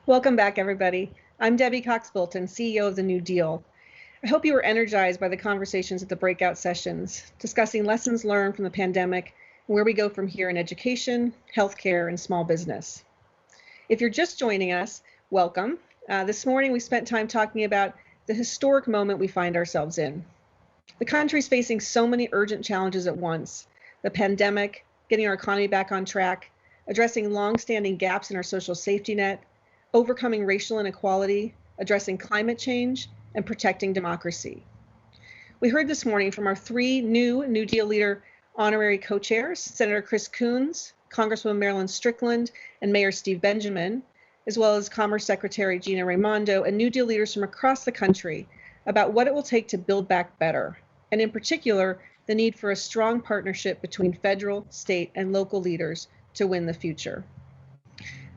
Welcome back, everybody. I'm Debbie Cox-Bolton, CEO of the New Deal. I hope you were energized by the conversations at the breakout sessions, discussing lessons learned from the pandemic and where we go from here in education, healthcare, and small business. If you're just joining us, welcome. This morning, we spent time talking about the historic moment we find ourselves in. The country's facing so many urgent challenges at once: the pandemic, getting our economy back on track, addressing long-standing gaps in our social safety net, overcoming racial inequality, addressing climate change, and protecting democracy. We heard this morning from our three new New Deal leader honorary co-chairs, Senator Chris Coons, Congresswoman Marilyn Strickland, and Mayor Steve Benjamin, as well as Commerce Secretary Gina Raimondo, and New Deal leaders from across the country about what it will take to build back better, and in particular, the need for a strong partnership between federal, state, and local leaders to win the future.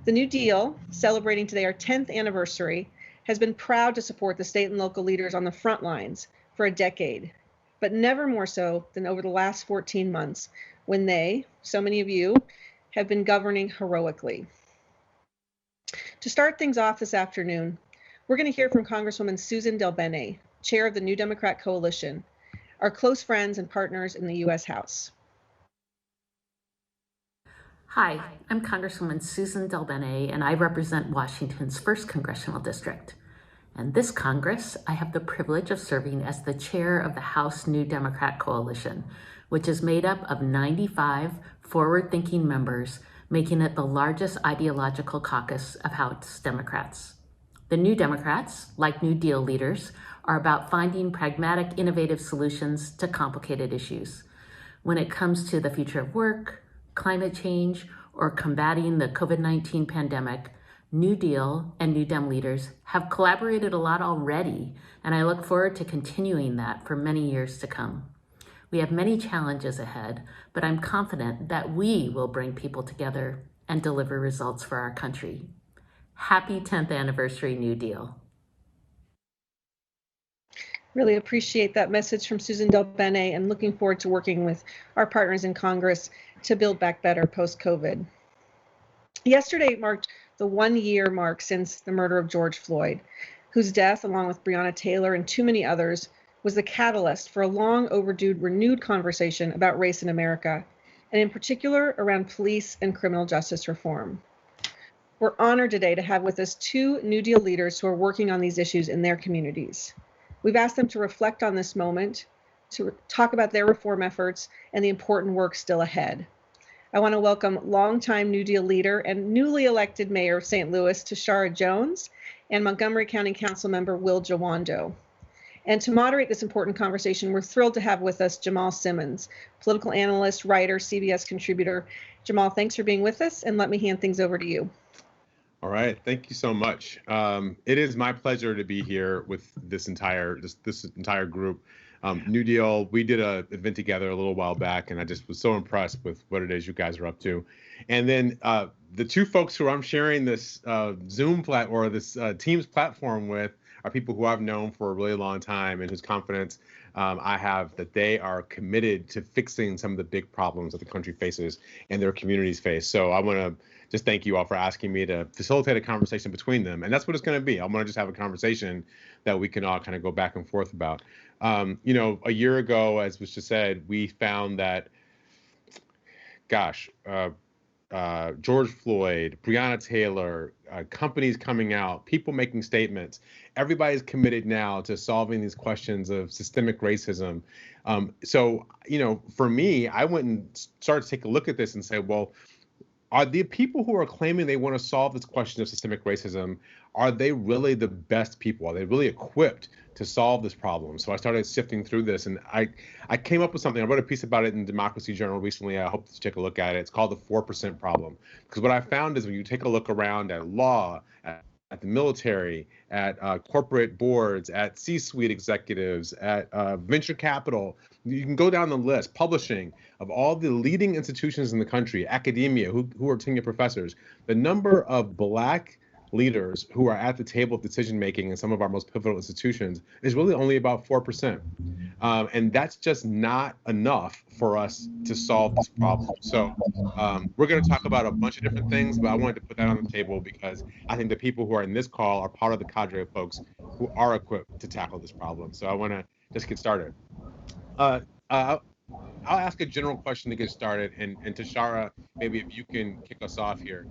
The New Deal, celebrating today our 10th anniversary, has been proud to support the state and local leaders on the front lines for a decade, but never more so than over the last 14 months when they, so many of you, have been governing heroically. To start things off this afternoon, we're going to hear from Congresswoman Susan DelBene, chair of the New Democrat Coalition, our close friends and partners in the U.S. House. Hi, I'm Congresswoman Susan DelBene, and I represent Washington's 1st Congressional District. And this Congress, I have the privilege of serving as the chair of the House New Democrat Coalition, which is made up of 95 forward-thinking members, making it the largest ideological caucus of House Democrats. The New Democrats, like New Deal leaders, are about finding pragmatic, innovative solutions to complicated issues. When it comes to the future of work, climate change, or combating the COVID-19 pandemic, New Deal and New Dem leaders have collaborated a lot already, and I look forward to continuing that for many years to come. We have many challenges ahead, but I'm confident that we will bring people together and deliver results for our country. Happy 10th anniversary, New Deal. Really appreciate that message from Susan DelBene and looking forward to working with our partners in Congress to build back better post-COVID. Yesterday marked the 1-year mark since the murder of George Floyd, whose death, along with Breonna Taylor and too many others, was the catalyst for a long overdue renewed conversation about race in America, and in particular around police and criminal justice reform. We're honored today to have with us two New Deal leaders who are working on these issues in their communities. We've asked them to reflect on this moment, to talk about their reform efforts and the important work still ahead. I want to welcome longtime New Deal leader and newly elected mayor of St. Louis, Tishaura Jones, and Montgomery County Councilmember Will Jawando. And to moderate this important conversation, we're thrilled to have with us Jamal Simmons, political analyst, writer, CBS contributor. Jamal, thanks for being with us, and let me hand things over to you. All right, thank you so much. It is my pleasure to be here with this entire group. New Deal, we did an event together a little while back, and I just was so impressed with what it is you guys are up to. And then the two folks who I'm sharing this Zoom or this Teams platform with are people who I've known for a really long time and whose confidence I have that they are committed to fixing some of the big problems that the country faces and their communities face. So I want to just thank you all for asking me to facilitate a conversation between them. And that's what it's going to be. I'm going to just have a conversation that we can all kind of go back and forth about. A year ago, as was just said, we found that, George Floyd, Breonna Taylor, companies coming out, people making statements. Everybody's committed now to solving these questions of systemic racism. So, for me, I went and started to take a look at this and say, well, are the people who are claiming they want to solve this question of systemic racism, are they really the best people? Are they really equipped to solve this problem? So I started sifting through this, and I came up with something. I wrote a piece about it in Democracy Journal recently. I hope to take a look at it. It's called the 4% problem. Because what I found is when you take a look around at law, at the military, at corporate boards, at C-suite executives, at venture capital, you can go down the list, publishing, of all the leading institutions in the country, academia, who are tenure professors, the number of Black leaders who are at the table of decision making in some of our most pivotal institutions is really only about 4%. And that's just not enough for us to solve this problem. So we're going to talk about a bunch of different things, but I wanted to put that on the table because I think the people who are in this call are part of the cadre of folks who are equipped to tackle this problem. So I want to just get started. I'll ask a general question to get started, and Tishaura, maybe if you can kick us off here.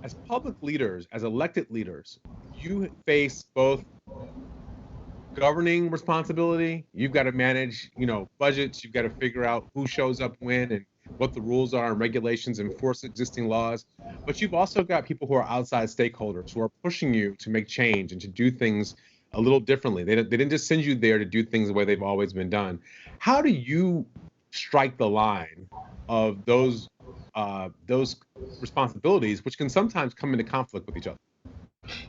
As public leaders, as elected leaders, you face both governing responsibility. You've got to manage, budgets. You've got to figure out who shows up when and what the rules are and regulations, enforce existing laws. But you've also got people who are outside stakeholders who are pushing you to make change and to do things a little differently. They didn't just send you there to do things the way they've always been done. How do you strike the line of those responsibilities, which can sometimes come into conflict with each other?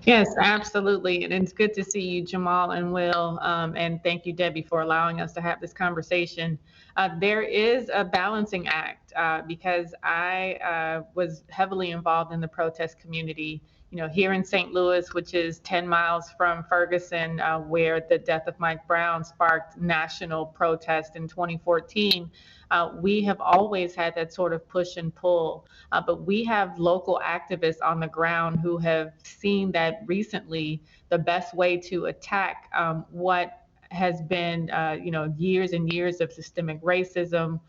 Yes, absolutely. And it's good to see you, Jamal and Will. And thank you, Debbie, for allowing us to have this conversation. There is a balancing act because I was heavily involved in the protest community, here in St. Louis, which is 10 miles from Ferguson, where the death of Mike Brown sparked national protest in 2014. We have always had that sort of push and pull, but we have local activists on the ground who have seen that recently the best way to attack what has been, years and years of systemic racism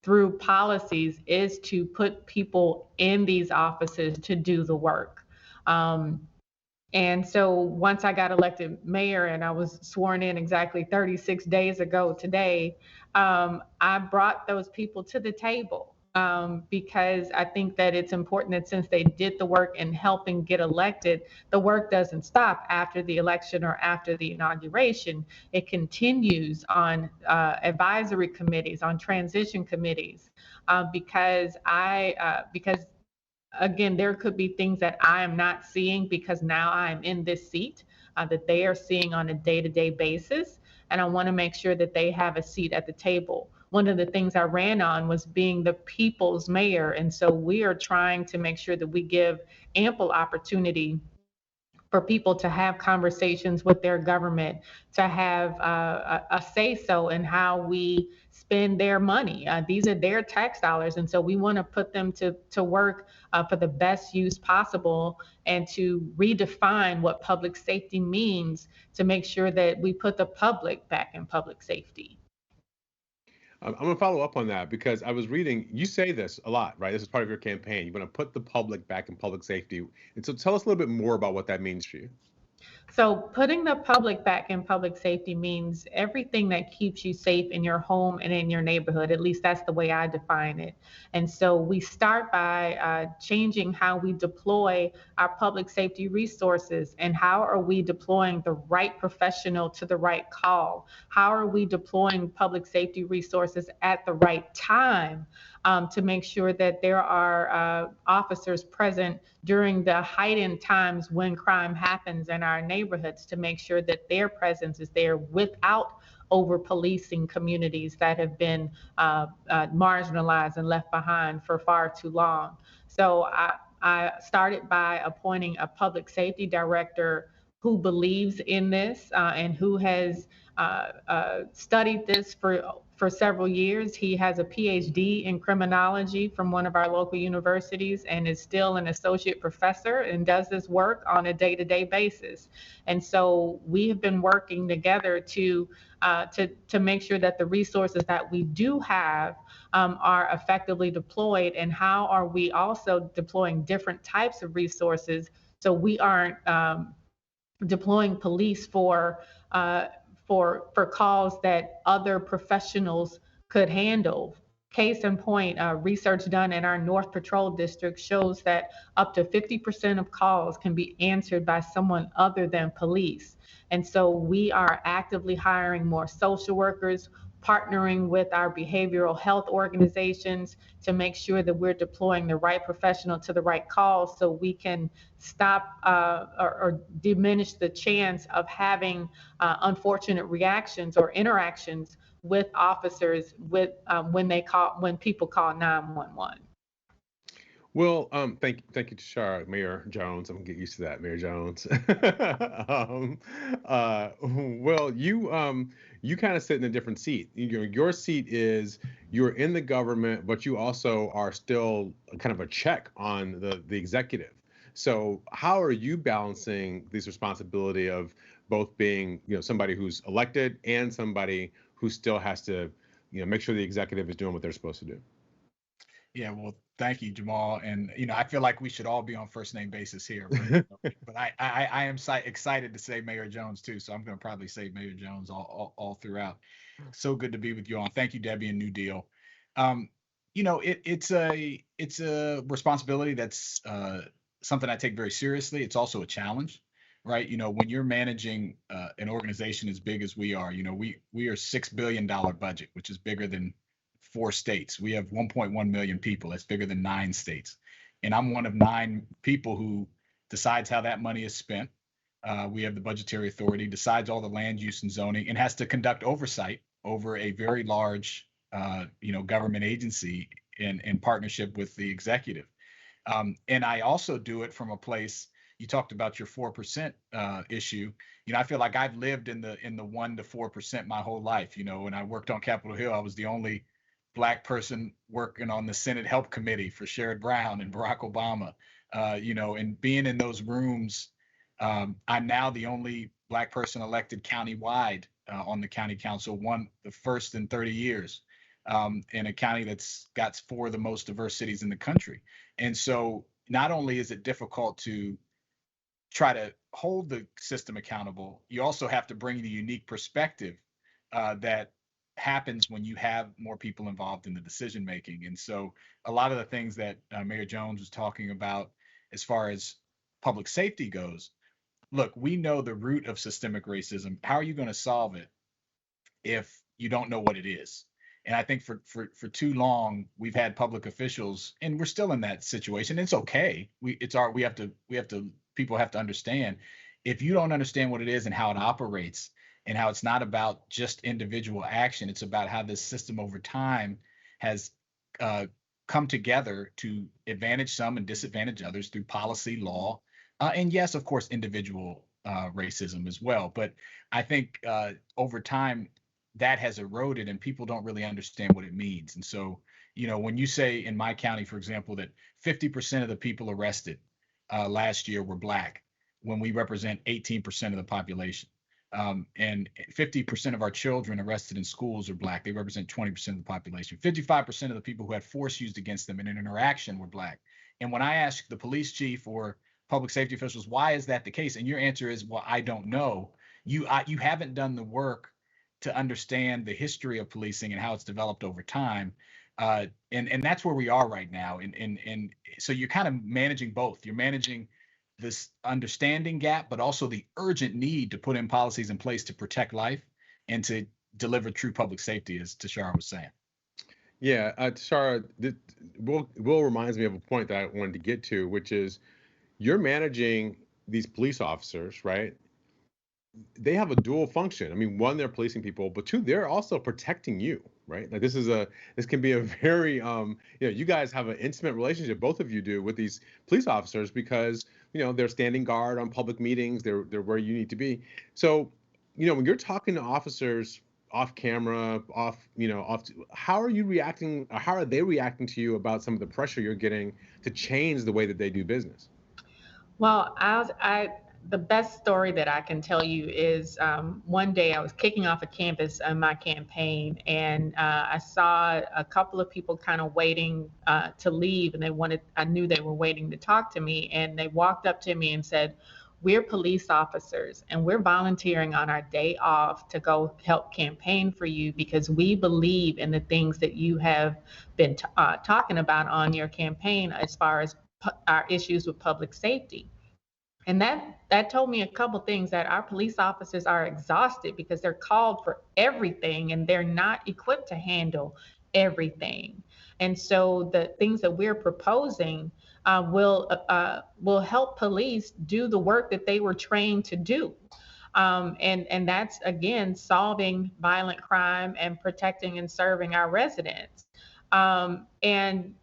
through policies is to put people in these offices to do the work. And so once I got elected mayor and I was sworn in exactly 36 days ago today, I brought those people to the table because I think that it's important that since they did the work in helping get elected, the work doesn't stop after the election or after the inauguration. It continues on advisory committees, on transition committees, because again, there could be things that I am not seeing because now I'm in this seat that they are seeing on a day-to-day basis. And I want to make sure that they have a seat at the table. One of the things I ran on was being the people's mayor. And so we are trying to make sure that we give ample opportunity for people to have conversations with their government, to have a say-so in how we spend their money. These are their tax dollars, and so we want to put them to work for the best use possible and to redefine what public safety means to make sure that we put the public back in public safety. I'm going to follow up on that because I was reading, you say this a lot, right? This is part of your campaign. You want to put the public back in public safety. And so tell us a little bit more about what that means for you. So putting the public back in public safety means everything that keeps you safe in your home and in your neighborhood. At least that's the way I define it. And so we start by changing how we deploy our public safety resources and how are we deploying the right professional to the right call? How are we deploying public safety resources at the right time to make sure that there are officers present during the heightened times when crime happens in our neighborhoods to make sure that their presence is there without over-policing communities that have been marginalized and left behind for far too long. So I started by appointing a public safety director who believes in this and who has studied this for several years. He has a PhD in criminology from one of our local universities and is still an associate professor and does this work on a day-to-day basis. And so we have been working together to make sure that the resources that we do have are effectively deployed, and how are we also deploying different types of resources so we aren't deploying police for calls that other professionals could handle. Case in point, research done in our North Patrol District shows that up to 50% of calls can be answered by someone other than police. And so we are actively hiring more social workers, partnering with our behavioral health organizations to make sure that we're deploying the right professional to the right call so we can stop or diminish the chance of having unfortunate reactions or interactions with officers when people call 911. Well, thank you, Tishaura, Mayor Jones. I'm gonna get used to that, Mayor Jones. um, well, you kind of sit in a different seat. Your seat is you're in the government, but you also are still kind of a check on the executive. So, how are you balancing this responsibility of both being, somebody who's elected and somebody who still has to, make sure the executive is doing what they're supposed to do? Yeah, well, thank you, Jamal. And I feel like we should all be on first name basis here. But I am excited to say Mayor Jones too, so I'm going to probably say Mayor Jones all throughout. So good to be with you all. Thank you, Debbie and NewDEAL. It's a responsibility that's something I take very seriously. It's also a challenge, right? When you're managing an organization as big as we are, we are $6 billion budget, which is bigger than 4 states. We have 1.1 million people. That's bigger than 9 states. And I'm one of 9 people who decides how that money is spent. We have the budgetary authority, decides all the land use and zoning, and has to conduct oversight over a very large, government agency in partnership with the executive. And I also do it from a place. You talked about your 4% issue. I feel like I've lived in the 1 to 4% my whole life. When I worked on Capitol Hill, I was the only Black person working on the Senate Help Committee for Sherrod Brown and Barack Obama. And being in those rooms, I'm now the only Black person elected countywide on the county council, the first in 30 years, in a county that's got 4 of the most diverse cities in the country. And so not only is it difficult to try to hold the system accountable, you also have to bring the unique perspective that happens when you have more people involved in the decision making. And so a lot of the things that Mayor Jones was talking about as far as public safety goes, look, we know the root of systemic racism. How are you going to solve it if you don't know what it is? And I think for too long we've had public officials, and we're still in that situation. It's okay. People have to understand, if you don't understand what it is and how it operates, and how it's not about just individual action, it's about how this system over time has come together to advantage some and disadvantage others through policy, law, and yes, of course, individual racism as well. But I think over time that has eroded and people don't really understand what it means. And so, when you say in my county, for example, that 50% of the people arrested last year were Black, when we represent 18% of the population. And 50% of our children arrested in schools are Black. They represent 20% of the population. 55% of the people who had force used against them in an interaction were Black. And when I ask the police chief or public safety officials, why is that the case? And your answer is, well, I don't know. You haven't done the work to understand the history of policing and how it's developed over time. And that's where we are right now. And so you're kind of managing both. You're managing this understanding gap, but also the urgent need to put in policies in place to protect life and to deliver true public safety, as Tishaura was saying. Yeah, Tishaura, Will reminds me of a point that I wanted to get to, which is you're managing these police officers, right? They have a dual function. I mean, 1, they're policing people, but 2, they're also protecting you, right? Like this can be a very, you guys have an intimate relationship, both of you do, with these police officers because, they're standing guard on public meetings. They're where you need to be. So, when you're talking to officers off camera, how are you reacting? Or how are they reacting to you about some of the pressure you're getting to change the way that they do business? Well, the best story that I can tell you is one day I was kicking off a campus on my campaign, and I saw a couple of people kind of waiting to leave, and I knew they were waiting to talk to me, and they walked up to me and said, "We're police officers, and we're volunteering on our day off to go help campaign for you because we believe in the things that you have been talking about on your campaign as far as our issues with public safety." And that told me a couple things, that our police officers are exhausted because they're called for everything and they're not equipped to handle everything. And so the things that we're proposing will help police do the work that they were trained to do. And that's, again, solving violent crime and protecting and serving our residents. And,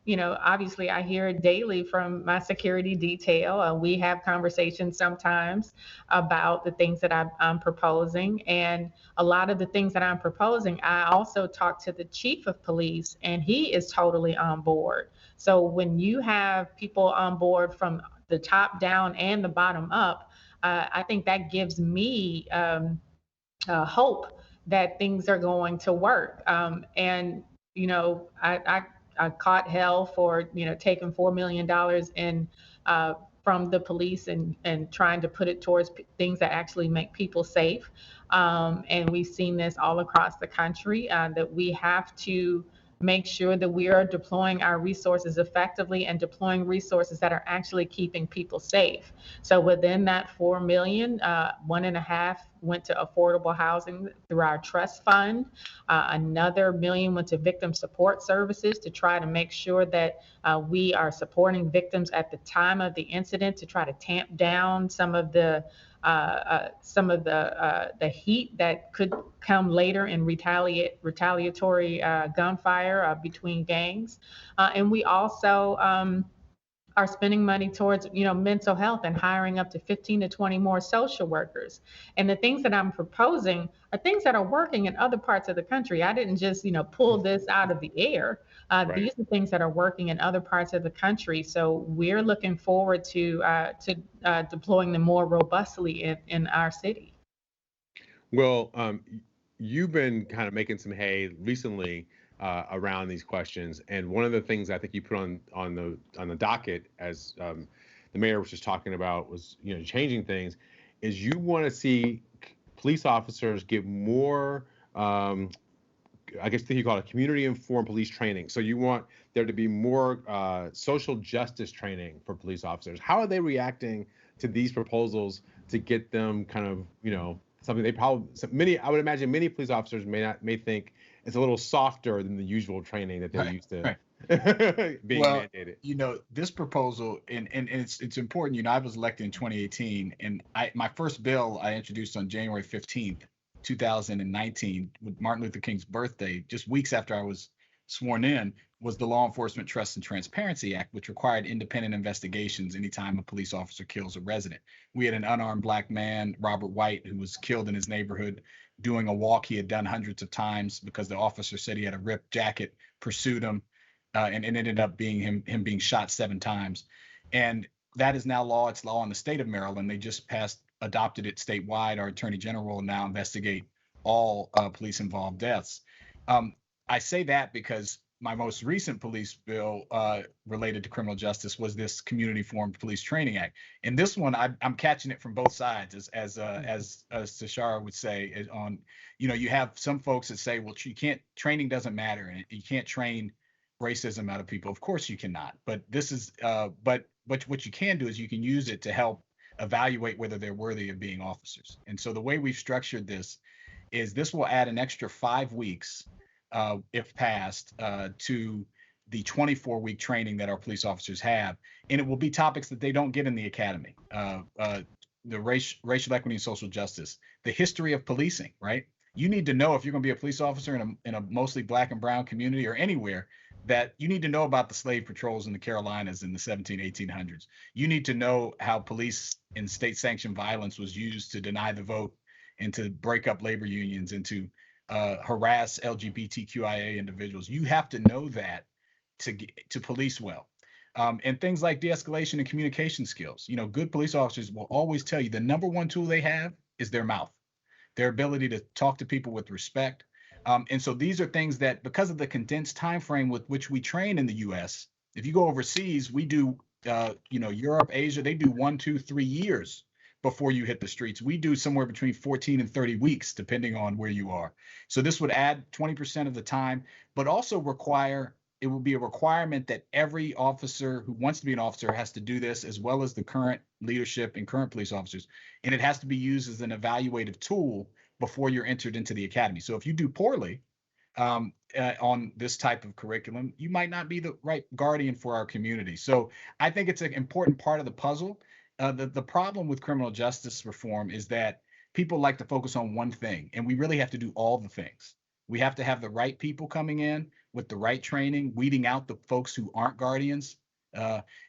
obviously I hear it daily from my security detail. We have conversations sometimes about the things that I'm proposing. And a lot of the things that I'm proposing, I also talk to the chief of police, and he is totally on board. So when you have people on board from the top down and the bottom up, I think that gives me hope that things are going to work. And I caught hell for taking $4 million in from the police and trying to put it towards things that actually make people safe. And we've seen this all across the country, that we have to make sure that we are deploying our resources effectively and deploying resources that are actually keeping people safe. So within that 4 million, 1.5 went to affordable housing through our trust fund. Another million went to victim support services to try to make sure that we are supporting victims at the time of the incident, to try to tamp down some of the heat that could come later in retaliatory gunfire between gangs. And we also are spending money towards mental health and hiring up to 15 to 20 more social workers. And the things that I'm proposing are things that are working in other parts of the country. I didn't just pull this out of the air. Right. These are things that are working in other parts of the country. So we're looking forward to deploying them more robustly in our city. Well, you've been kind of making some hay recently around these questions, and one of the things I think you put on the docket, as the mayor was just talking about, was changing things, is you want to see police officers get more, I guess you call it community informed police training. So you want there to be more social justice training for police officers. How are they reacting to these proposals to get them kind of something I would imagine many police officers may think it's a little softer than the usual training that they're used to being mandated. This proposal, and it's important. I was elected in 2018, and my first bill I introduced on January 15th, 2019, with Martin Luther King's birthday, just weeks after I was sworn in, was the Law Enforcement Trust and Transparency Act, which required independent investigations anytime a police officer kills a resident. We had an unarmed Black man, Robert White, who was killed in his neighborhood doing a walk he had done hundreds of times because the officer said he had a ripped jacket, pursued him, and it ended up being him being shot 7 times. And that is now law. It's law in the state of Maryland. They just adopted it statewide. Our attorney general will now investigate all police-involved deaths. I say that because my most recent police bill related to criminal justice was this Community-Formed Police Training Act. And this one, I'm catching it from both sides, as Tishaura would say. You have some folks that say, well, training doesn't matter, and you can't train racism out of people. Of course you cannot. But but what you can do is you can use it to help evaluate whether they're worthy of being officers. And so the way we've structured this is this will add an extra 5 weeks, if passed, to the 24-week training that our police officers have. And it will be topics that they don't get in the academy. The racial equity and social justice, the history of policing, right? You need to know, if you're going to be a police officer in a mostly Black and brown community or anywhere, that you need to know about the slave patrols in the Carolinas in the 1800s. You need to know how police and state-sanctioned violence was used to deny the vote and to break up labor unions and to harass LGBTQIA individuals. You have to know that to police well. And things like de-escalation and communication skills. Good police officers will always tell you the number one tool they have is their mouth, their ability to talk to people with respect. And so these are things that, because of the condensed time frame with which we train in the U.S., if you go overseas, we do, Europe, Asia, they do 1, 2, 3 years before you hit the streets. We do somewhere between 14 and 30 weeks, depending on where you are. So this would add 20% of the time, but also it will be a requirement that every officer who wants to be an officer has to do this, as well as the current leadership and current police officers. And it has to be used as an evaluative tool before you're entered into the academy. So if you do poorly on this type of curriculum, you might not be the right guardian for our community. So I think it's an important part of the puzzle. The problem with criminal justice reform is that people like to focus on one thing, and we really have to do all the things. We have to have the right people coming in. with the right training, weeding out the folks who aren't guardians.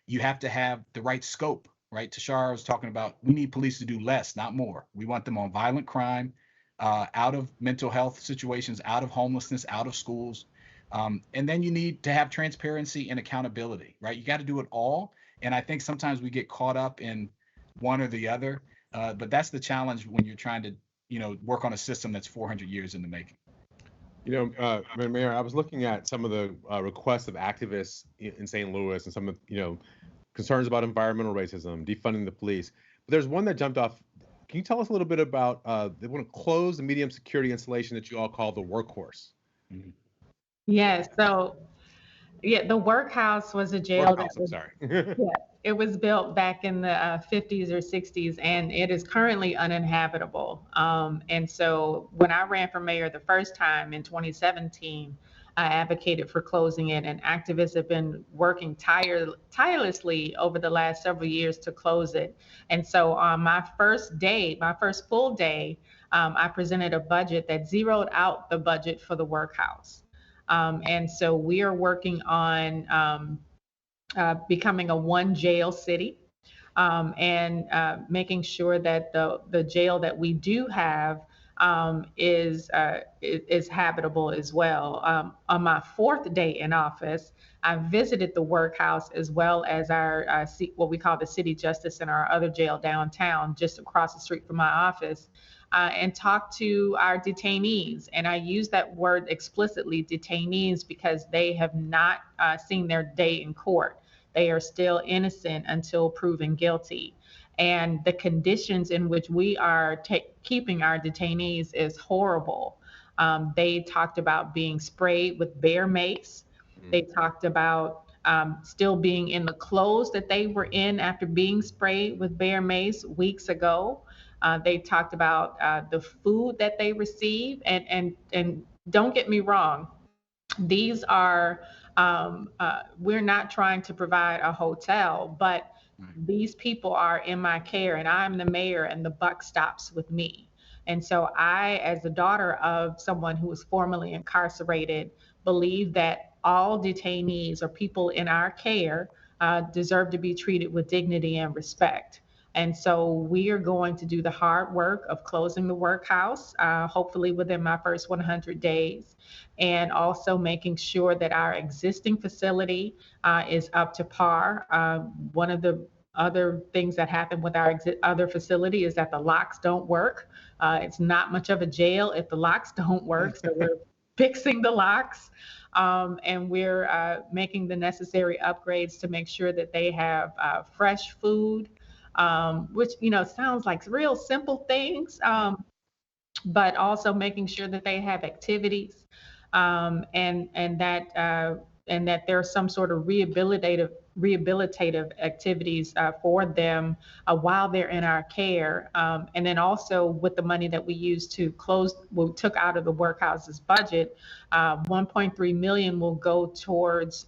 You have to have the right scope, right? Tishaura was talking about, we need police to do less, not more. We want them on violent crime, out of mental health situations, out of homelessness, out of schools. And then you need to have transparency and accountability, right? You got to do it all. And I think sometimes we get caught up in one or the other. But that's the challenge when you're trying to, work on a system that's 400 years in the making. Mayor, I was looking at some of the requests of activists in St. Louis and some of, concerns about environmental racism, defunding the police. But there's one that jumped off. Can you tell us a little bit about they want to close the medium security installation that you all call the workhorse? Mm-hmm. Yes. So, the workhouse was a jail that was, it was built back in the 50s or 60s, and it is currently uninhabitable. And so when I ran for mayor the first time in 2017, I advocated for closing it, and activists have been working tirelessly over the last several years to close it. And so on my first full day, I presented a budget that zeroed out the budget for the workhouse. And so we are working on becoming a one jail city, and making sure that the jail that we do have is habitable as well. On my fourth day in office, I visited the workhouse as well as our what we call the City Justice Center, our other jail downtown, just across the street from my office. And talk to our detainees. And I use that word explicitly, detainees, because they have not seen their day in court. They are still innocent until proven guilty. And the conditions in which we are keeping our detainees is horrible. They talked about being sprayed with bear mace. They talked about still being in the clothes that they were in after being sprayed with bear mace weeks ago. They talked about the food that they receive, and don't get me wrong, these are we're not trying to provide a hotel, but these people are in my care, and I'm the mayor, and the buck stops with me. And so I, as the daughter of someone who was formerly incarcerated, believe that all detainees or people in our care deserve to be treated with dignity and respect. And so we are going to do the hard work of closing the workhouse, hopefully within my first 100 days, and also making sure that our existing facility is up to par. One of the other things that happen with our other facility is that the locks don't work. It's not much of a jail if the locks don't work. So we're fixing the locks. And we're making the necessary upgrades to make sure that they have fresh food, which, sounds like real simple things, but also making sure that they have activities, and that there's some sort of rehabilitative activities for them while they're in our care. And then also with the money that we used to close, we took out of the workhouse's budget, 1.3 million will go towards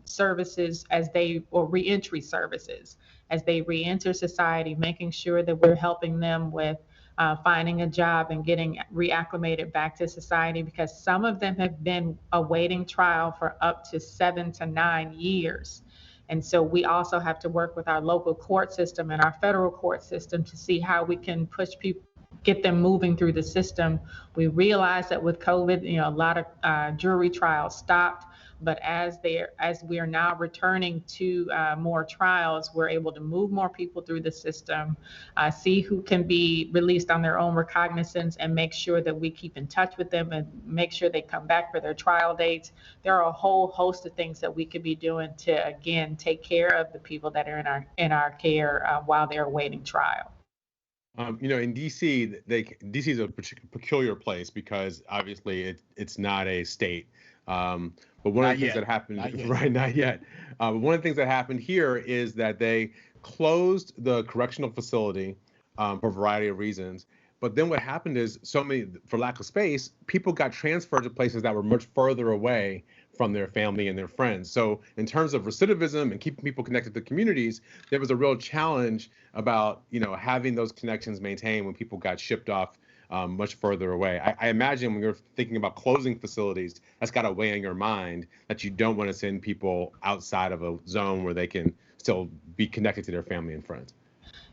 services or reentry services as they reenter society, making sure that we're helping them with finding a job and getting reacclimated back to society, because some of them have been awaiting trial for up to 7 to 9 years. And so we also have to work with our local court system and our federal court system to see how we can push people, get them moving through the system. We realize that with COVID, a lot of jury trials stopped, but as we are now returning to more trials, we're able to move more people through the system, see who can be released on their own recognizance, and make sure that we keep in touch with them and make sure they come back for their trial dates. There are a whole host of things that we could be doing to, again, take care of the people that are in our care while they're awaiting trial. In DC, DC is a peculiar place because obviously it's not a state. But one of the things that happened, not yet. One of the things that happened here is that they closed the correctional facility for a variety of reasons. But then what happened is for lack of space, people got transferred to places that were much further away from their family and their friends. So in terms of recidivism and keeping people connected to communities, there was a real challenge about, having those connections maintained when people got shipped off much further away. I imagine when you're thinking about closing facilities, that's got to weigh on your mind that you don't want to send people outside of a zone where they can still be connected to their family and friends.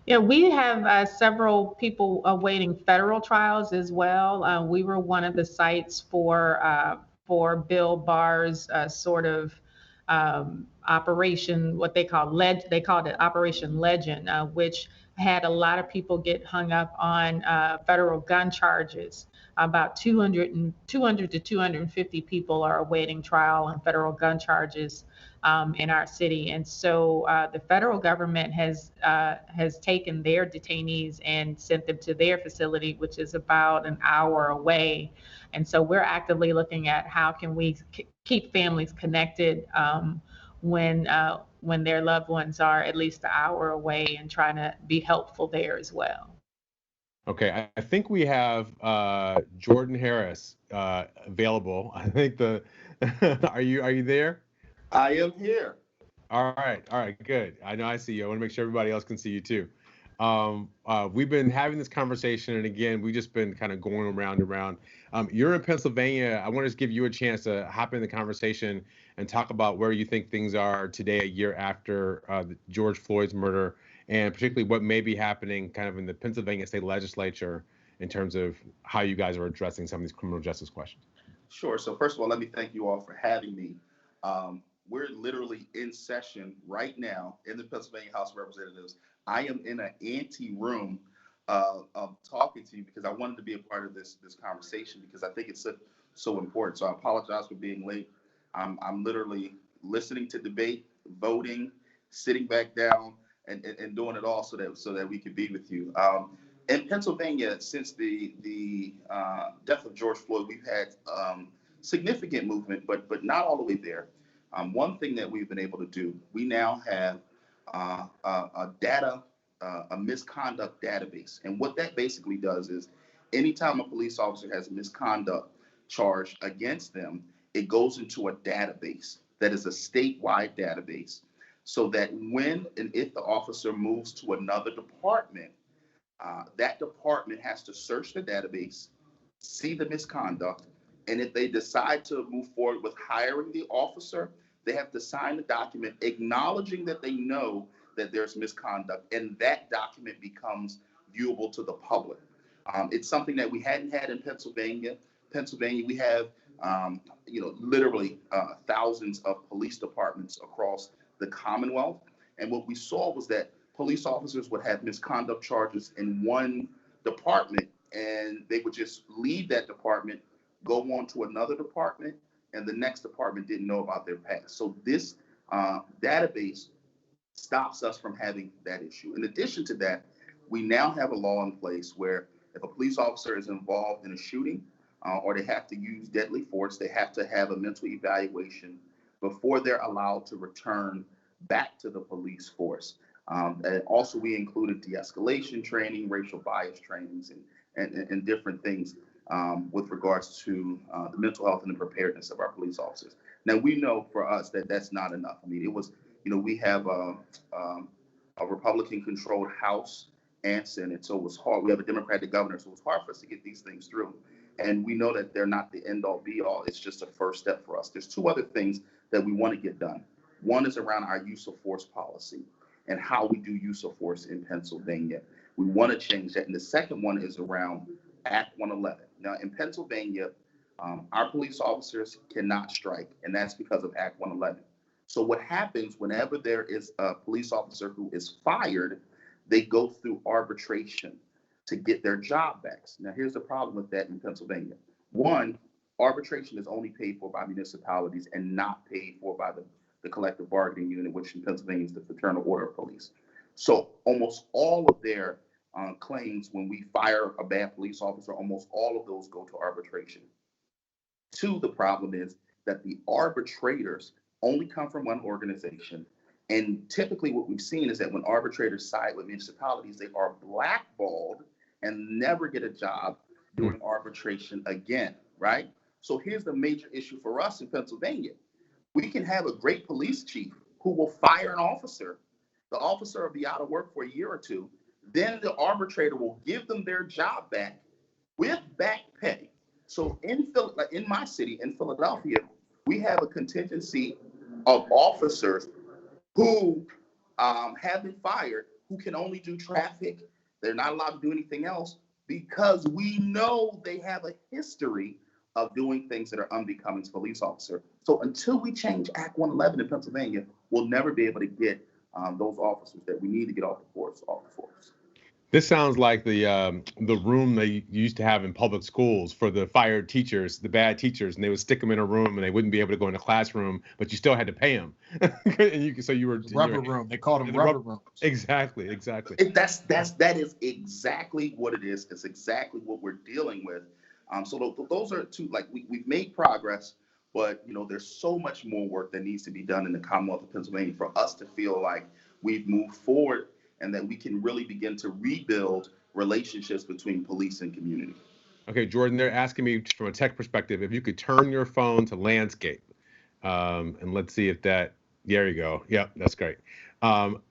Yeah, we have several people awaiting federal trials as well. We were one of the sites for Bill Barr's sort of operation, what they called it Operation Legend, which had a lot of people get hung up on federal gun charges. About 200 to 250 people are awaiting trial on federal gun charges in our city. And so the federal government has taken their detainees and sent them to their facility, which is about an hour away. And so we're actively looking at how can we keep families connected when their loved ones are at least an hour away, and trying to be helpful there as well. Okay, I think we have Jordan Harris available. I think are you there? I am here. All right, good. I know I see you. I want to make sure everybody else can see you too. We've been having this conversation, and again, we've just been kind of going around and around. You're in Pennsylvania. I want to just give you a chance to hop in the conversation and talk about where you think things are today, a year after George Floyd's murder, and particularly what may be happening kind of in the Pennsylvania state legislature in terms of how you guys are addressing some of these criminal justice questions. Sure. So first of all, let me thank you all for having me. We're literally in session right now in the Pennsylvania House of Representatives. I am in an ante room talking to you because I wanted to be a part of this conversation because I think it's so important. So I apologize for being late. I'm literally listening to debate, voting, sitting back down, and doing it all so that we could be with you. In Pennsylvania, since the death of George Floyd, we've had significant movement, but not all the way there. One thing that we've been able to do, we now have a misconduct database. And what that basically does is anytime a police officer has a misconduct charge against them, it goes into a database that is a statewide database so that when and if the officer moves to another department, that department has to search the database, see the misconduct, and if they decide to move forward with hiring the officer, they have to sign the document acknowledging that they know that there's misconduct, and that document becomes viewable to the public. It's something that we hadn't had in Pennsylvania. We have, literally thousands of police departments across the Commonwealth, and what we saw was that police officers would have misconduct charges in one department, and they would just leave that department, go on to another department, and the next department didn't know about their past. So this database stops us from having that issue. In addition to that, we now have a law in place where if a police officer is involved in a shooting or they have to use deadly force, they have to have a mental evaluation before they're allowed to return back to the police force. And also, we included de-escalation training, racial bias trainings, and different things with regards to the mental health and the preparedness of our police officers. Now, we know for us that that's not enough. I mean, it was, we have a Republican-controlled House and Senate, so it was hard. We have a Democratic governor, so it was hard for us to get these things through. And we know that they're not the end-all, be-all. It's just a first step for us. There's two other things that we want to get done. One is around our use of force policy and how we do use of force in Pennsylvania. We want to change that. And the second one is around Act 111. Now, in Pennsylvania, our police officers cannot strike, and that's because of Act 111. So what happens whenever there is a police officer who is fired, they go through arbitration to get their job back. Now, here's the problem with that in Pennsylvania. One, arbitration is only paid for by municipalities and not paid for by the collective bargaining unit, which in Pennsylvania is the Fraternal Order of Police. So almost all of their claims when we fire a bad police officer, almost all of those go to arbitration. Two, the problem is that the arbitrators only come from one organization. And typically what we've seen is that when arbitrators side with municipalities, they are blackballed and never get a job doing arbitration again, right? So here's the major issue for us in Pennsylvania. We can have a great police chief who will fire an officer. The officer will be out of work for a year or two. Then the arbitrator will give them their job back with back pay. So in my city, in Philadelphia, we have a contingency of officers who have been fired, who can only do traffic. They're not allowed to do anything else because we know they have a history of doing things that are unbecoming to police officer. So until we change Act 111 in Pennsylvania, we'll never be able to get those officers that we need to get off the force. This sounds like the room they used to have in public schools for the fired teachers, the bad teachers, and they would stick them in a room and they wouldn't be able to go in the classroom, but you still had to pay them. And so you were rubber room. They called them rubber rooms. Exactly. That is exactly what it is. It's exactly what we're dealing with. So those are two. Like we've made progress, but there's so much more work that needs to be done in the Commonwealth of Pennsylvania for us to feel like we've moved forward and that we can really begin to rebuild relationships between police and community. Okay, Jordan, they're asking me from a tech perspective, if you could turn your phone to landscape, and let's see if there you go. Yep, that's great.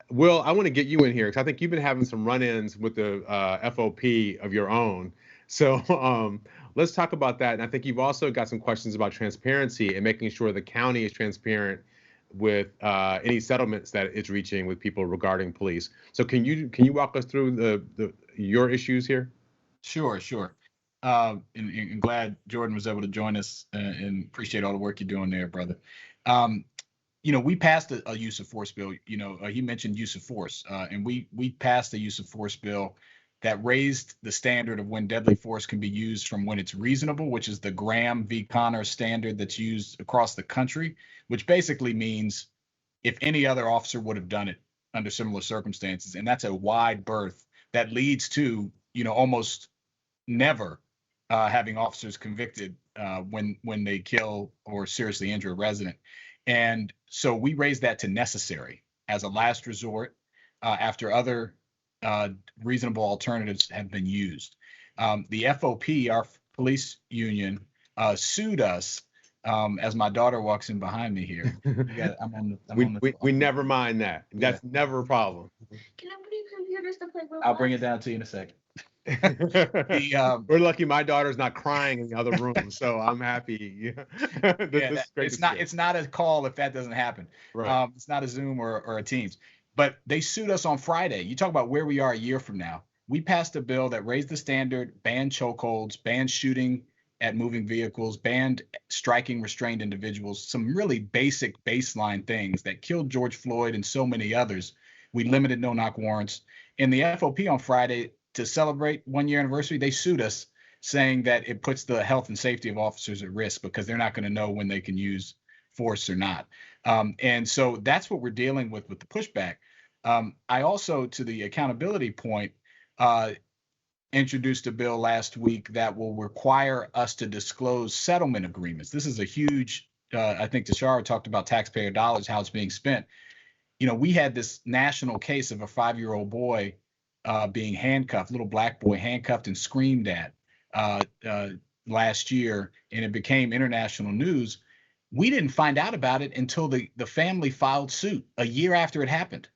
Will, I want to get you in here because I think you've been having some run-ins with the FOP of your own. So let's talk about that. And I think you've also got some questions about transparency and making sure the county is transparent with any settlements that it's reaching with people regarding police. So can you walk us through your issues here? Sure. And glad Jordan was able to join us and appreciate all the work you're doing there, brother. We passed a use of force bill. He mentioned use of force, and we passed a use of force bill that raised the standard of when deadly force can be used from when it's reasonable, which is the Graham v. Connor standard that's used across the country, which basically means if any other officer would have done it under similar circumstances. And that's a wide berth that leads to, almost never having officers convicted when they kill or seriously injure a resident. And so we raised that to necessary as a last resort after other reasonable alternatives have been used. The FOP, our police union, sued us. As my daughter walks in behind me here. We never mind that. That's never a problem. Can I put your computers to play Roblox? I'll bring it down to you in a second. We're lucky my daughter's not crying in the other room, so I'm happy. It's not a call if that doesn't happen. Right. It's not a Zoom or a Teams. But they sued us on Friday. You talk about where we are a year from now. We passed a bill that raised the standard, banned chokeholds, banned shooting at moving vehicles, banned striking restrained individuals, some really basic baseline things that killed George Floyd and so many others. We limited no-knock warrants. And the FOP on Friday, to celebrate 1 year anniversary, they sued us saying that it puts the health and safety of officers at risk because they're not going to know when they can use force or not. And so that's what we're dealing with the pushback. I also, to the accountability point, introduced a bill last week that will require us to disclose settlement agreements. This is a huge, I think Tishaura talked about taxpayer dollars, how it's being spent. We had this national case of a 5-year-old boy being handcuffed, little black boy handcuffed and screamed at last year, and it became international news. We didn't find out about it until the family filed suit a year after it happened.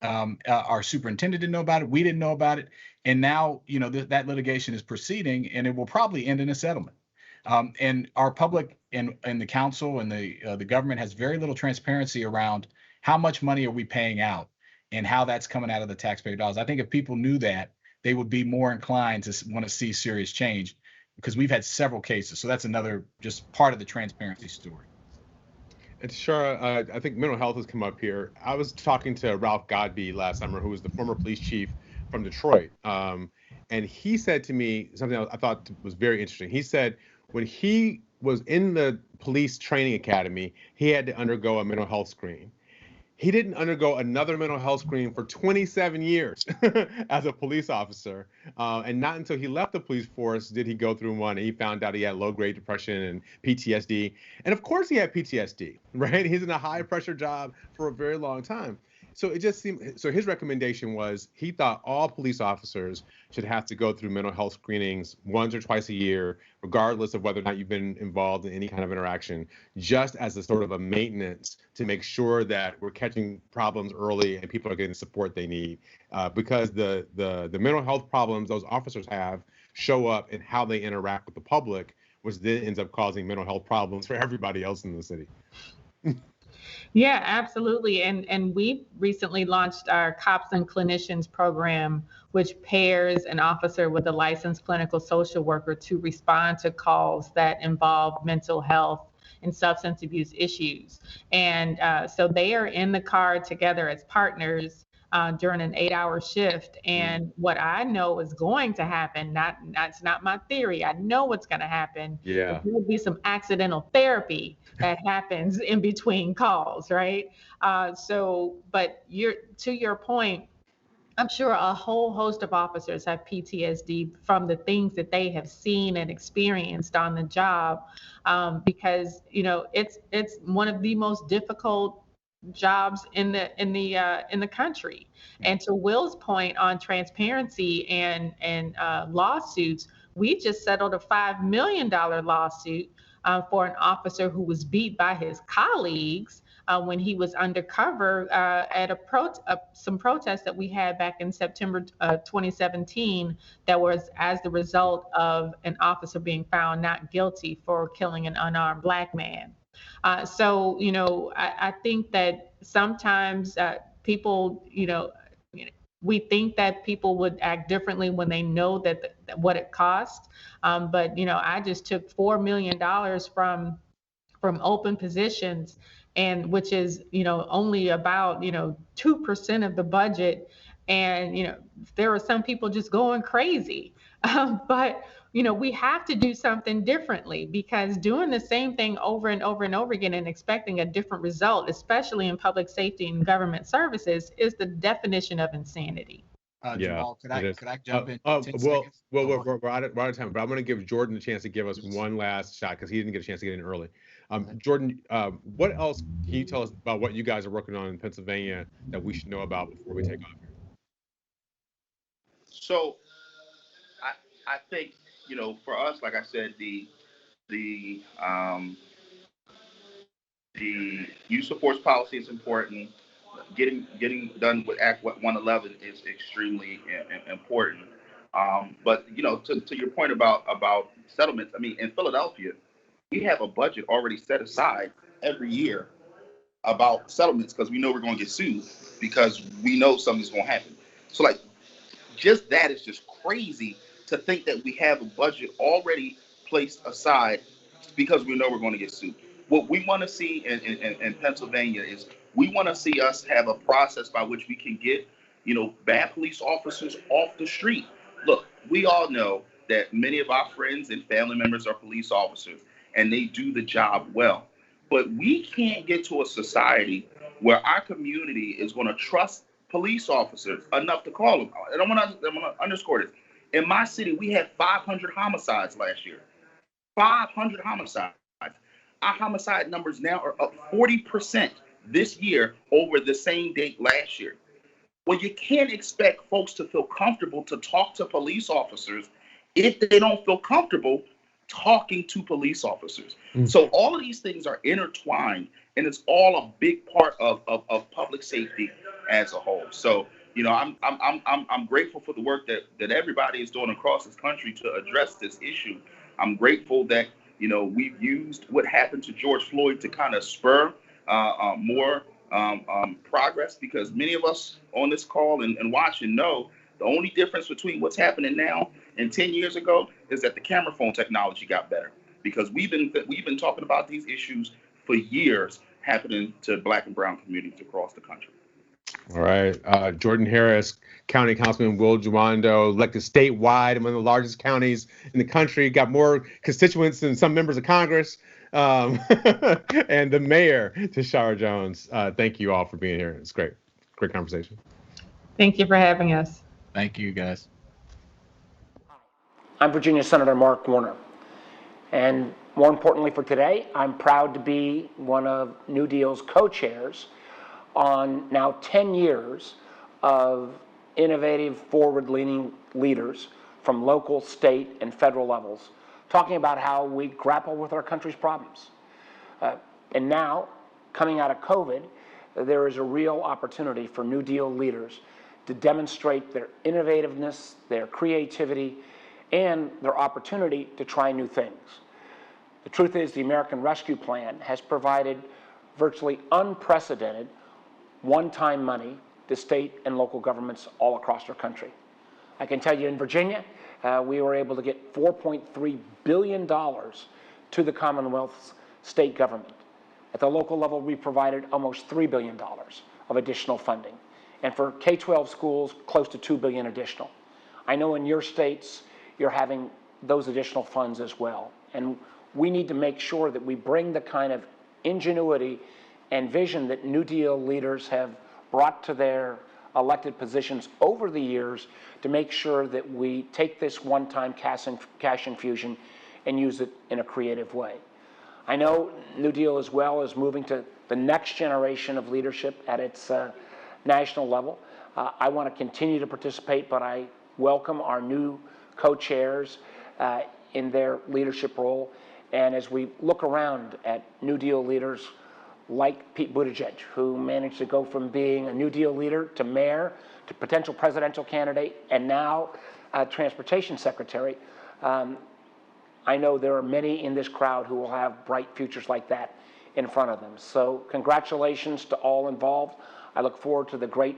Our superintendent didn't know about it. We didn't know about it. And now, that litigation is proceeding, and it will probably end in a settlement. And our public and the council and the government has very little transparency around how much money are we paying out and how that's coming out of the taxpayer dollars. I think if people knew that, they would be more inclined to want to see serious change, because we've had several cases. So that's another just part of the transparency story. And Tishaura, I think mental health has come up here. I was talking to Ralph Godbee last summer, who was the former police chief from Detroit. And he said to me something I thought was very interesting. He said when he was in the police training academy, he had to undergo a mental health screen. He didn't undergo another mental health screening for 27 years as a police officer. And not until he left the police force did he go through one, and he found out he had low-grade depression and PTSD. And of course he had PTSD, right? He's in a high-pressure job for a very long time. So it just seemed, so his recommendation was he thought all police officers should have to go through mental health screenings once or twice a year, regardless of whether or not you've been involved in any kind of interaction, just as a sort of a maintenance to make sure that we're catching problems early and people are getting the support they need. Because the mental health problems those officers have show up and how they interact with the public, which then ends up causing mental health problems for everybody else in the city. Yeah, absolutely. And we recently launched our Cops and Clinicians program, which pairs an officer with a licensed clinical social worker to respond to calls that involve mental health and substance abuse issues. And so they are in the car together as partners during an 8-hour shift. And what I know is going to happen, that's not my theory. I know what's going to happen. Yeah. There will be some accidental therapy that happens in between calls, right? But to your point, I'm sure a whole host of officers have PTSD from the things that they have seen and experienced on the job, because it's one of the most difficult jobs in the country. And to Will's point on transparency and lawsuits, we just settled a $5 million lawsuit for an officer who was beat by his colleagues when he was undercover at some protests that we had back in September 2017 that was as the result of an officer being found not guilty for killing an unarmed Black man. I think that sometimes people, we think that people would act differently when they know that what it costs. But I just took $4 million from open positions, and which is only about 2% of the budget, and there are some people just going crazy. But we have to do something differently, because doing the same thing over and over and over again and expecting a different result, especially in public safety and government services, is the definition of insanity. Jamal, could I jump in? 10 seconds? We're out of time, but I'm going to give Jordan a chance to give us one last shot because he didn't get a chance to get in early. Jordan, what else can you tell us about what you guys are working on in Pennsylvania that we should know about before we take off here? So I think, for us, like I said, the use of force policy is important. Getting done with Act 111 is extremely important. But to your point about settlements, I mean, in Philadelphia, we have a budget already set aside every year about settlements because we know we're going to get sued because we know something's going to happen. So just that is just crazy to think that we have a budget already placed aside because we know we're going to get sued. What we want to see in Pennsylvania is we want to see us have a process by which we can get, bad police officers off the street. Look, we all know that many of our friends and family members are police officers and they do the job well. But we can't get to a society where our community is going to trust police officers enough to call them. And I'm going to underscore this. In my city, we had 500 homicides last year. 500 homicides. Our homicide numbers now are up 40% this year over the same date last year. Well, you can't expect folks to feel comfortable to talk to police officers if they don't feel comfortable talking to police officers. So all of these things are intertwined, and it's all a big part of public safety as a whole. So, I'm grateful for the work that everybody is doing across this country to address this issue. I'm grateful that we've used what happened to George Floyd to kind of spur more progress, because many of us on this call and watching know the only difference between what's happening now and 10 years ago is that the camera phone technology got better, because we've been talking about these issues for years happening to Black and brown communities across the country. All right. Jordan Harris, County Councilman Will Jawando, elected statewide in one of the largest counties in the country, got more constituents than some members of Congress, and the mayor, Tishaura Jones. Thank you all for being here. It's great. Great conversation. Thank you for having us. Thank you, guys. I'm Virginia Senator Mark Warner. And more importantly for today, I'm proud to be one of NewDEAL's co-chairs on now 10 years of innovative, forward-leaning leaders from local, state, and federal levels, talking about how we grapple with our country's problems. And now, coming out of COVID, there is a real opportunity for NewDEAL leaders to demonstrate their innovativeness, their creativity, and their opportunity to try new things. The truth is, the American Rescue Plan has provided virtually unprecedented one-time money to state and local governments all across our country. I can tell you in Virginia, we were able to get $4.3 billion to the Commonwealth's state government. At the local level, we provided almost $3 billion of additional funding. And for K-12 schools, close to $2 billion additional. I know in your states, you're having those additional funds as well. And we need to make sure that we bring the kind of ingenuity and vision that New Deal leaders have brought to their elected positions over the years to make sure that we take this one-time cash infusion and use it in a creative way. I know New Deal as well is moving to the next generation of leadership at its national level. I want to continue to participate, but I welcome our new co-chairs in their leadership role. And as we look around at New Deal leaders like Pete Buttigieg, who managed to go from being a New Deal leader to mayor to potential presidential candidate and now transportation secretary, I know there are many in this crowd who will have bright futures like that in front of them. So congratulations to all involved. I look forward to the great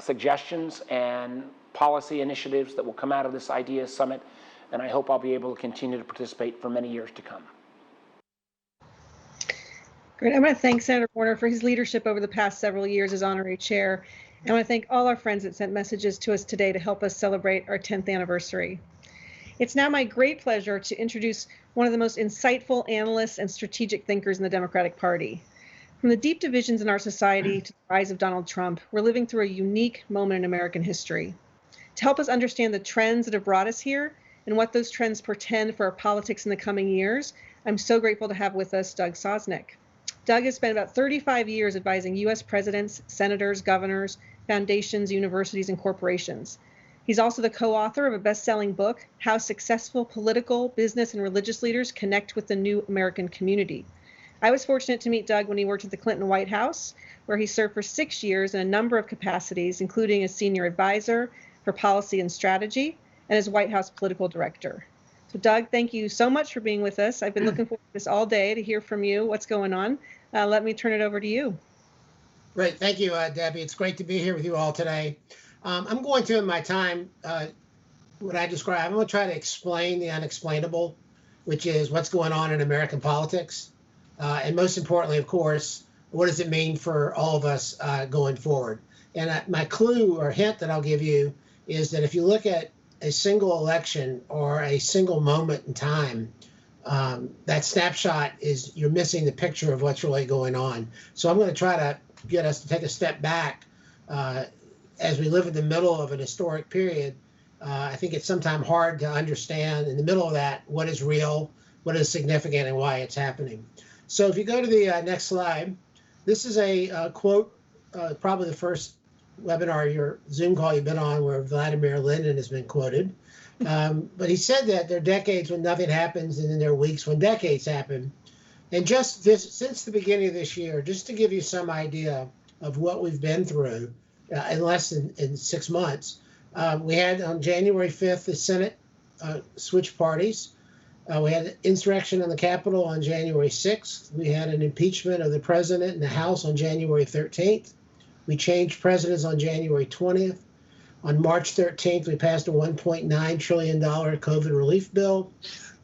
suggestions and policy initiatives that will come out of this Ideas Summit, and I hope I'll be able to continue to participate for many years to come. Great. I want to thank Senator Warner for his leadership over the past several years as honorary chair. And I want to thank all our friends that sent messages to us today to help us celebrate our 10th anniversary. It's now my great pleasure to introduce one of the most insightful analysts and strategic thinkers in the Democratic Party. From the deep divisions in our society to the rise of Donald Trump, we're living through a unique moment in American history. To help us understand the trends that have brought us here and what those trends portend for our politics in the coming years, I'm so grateful to have with us Doug Sosnik. Doug has spent about 35 years advising U.S. presidents, senators, governors, foundations, universities, and corporations. He's also the co-author of a best-selling book, How Successful Political, Business, and Religious Leaders Connect with the New American Community. I was fortunate to meet Doug when he worked at the Clinton White House, where he served for 6 years in a number of capacities, including as senior advisor for policy and strategy and as White House political director. So Doug, thank you so much for being with us. I've been looking forward to this all day to hear from you. What's going on? Let me turn it over to you. Great. Thank you, Debbie. It's great to be here with you all today. I'm going to, in my time, what I describe, I'm going to try to explain the unexplainable, which is what's going on in American politics. And most importantly, of course, what does it mean for all of us going forward? And my clue or hint that I'll give you is that if you look at a single election or a single moment in time, that snapshot is you're missing the picture of what's really going on. So I'm going to try to get us to take a step back as we live in the middle of an historic period. I think it's sometimes hard to understand in the middle of that what is real, what is significant, and why it's happening. So if you go to the next slide, this is a quote, probably the first webinar, your Zoom call you've been on, where Vladimir Lenin has been quoted. But he said that there are decades when nothing happens, and then there are weeks when decades happen. And just this, since the beginning of this year, just to give you some idea of what we've been through in less than 6 months, we had on January 5th, the Senate switched parties. We had insurrection on the Capitol on January 6th. We had an impeachment of the president in the House on January 13th. We changed presidents on January 20th. On March 13th, we passed a $1.9 trillion COVID relief bill.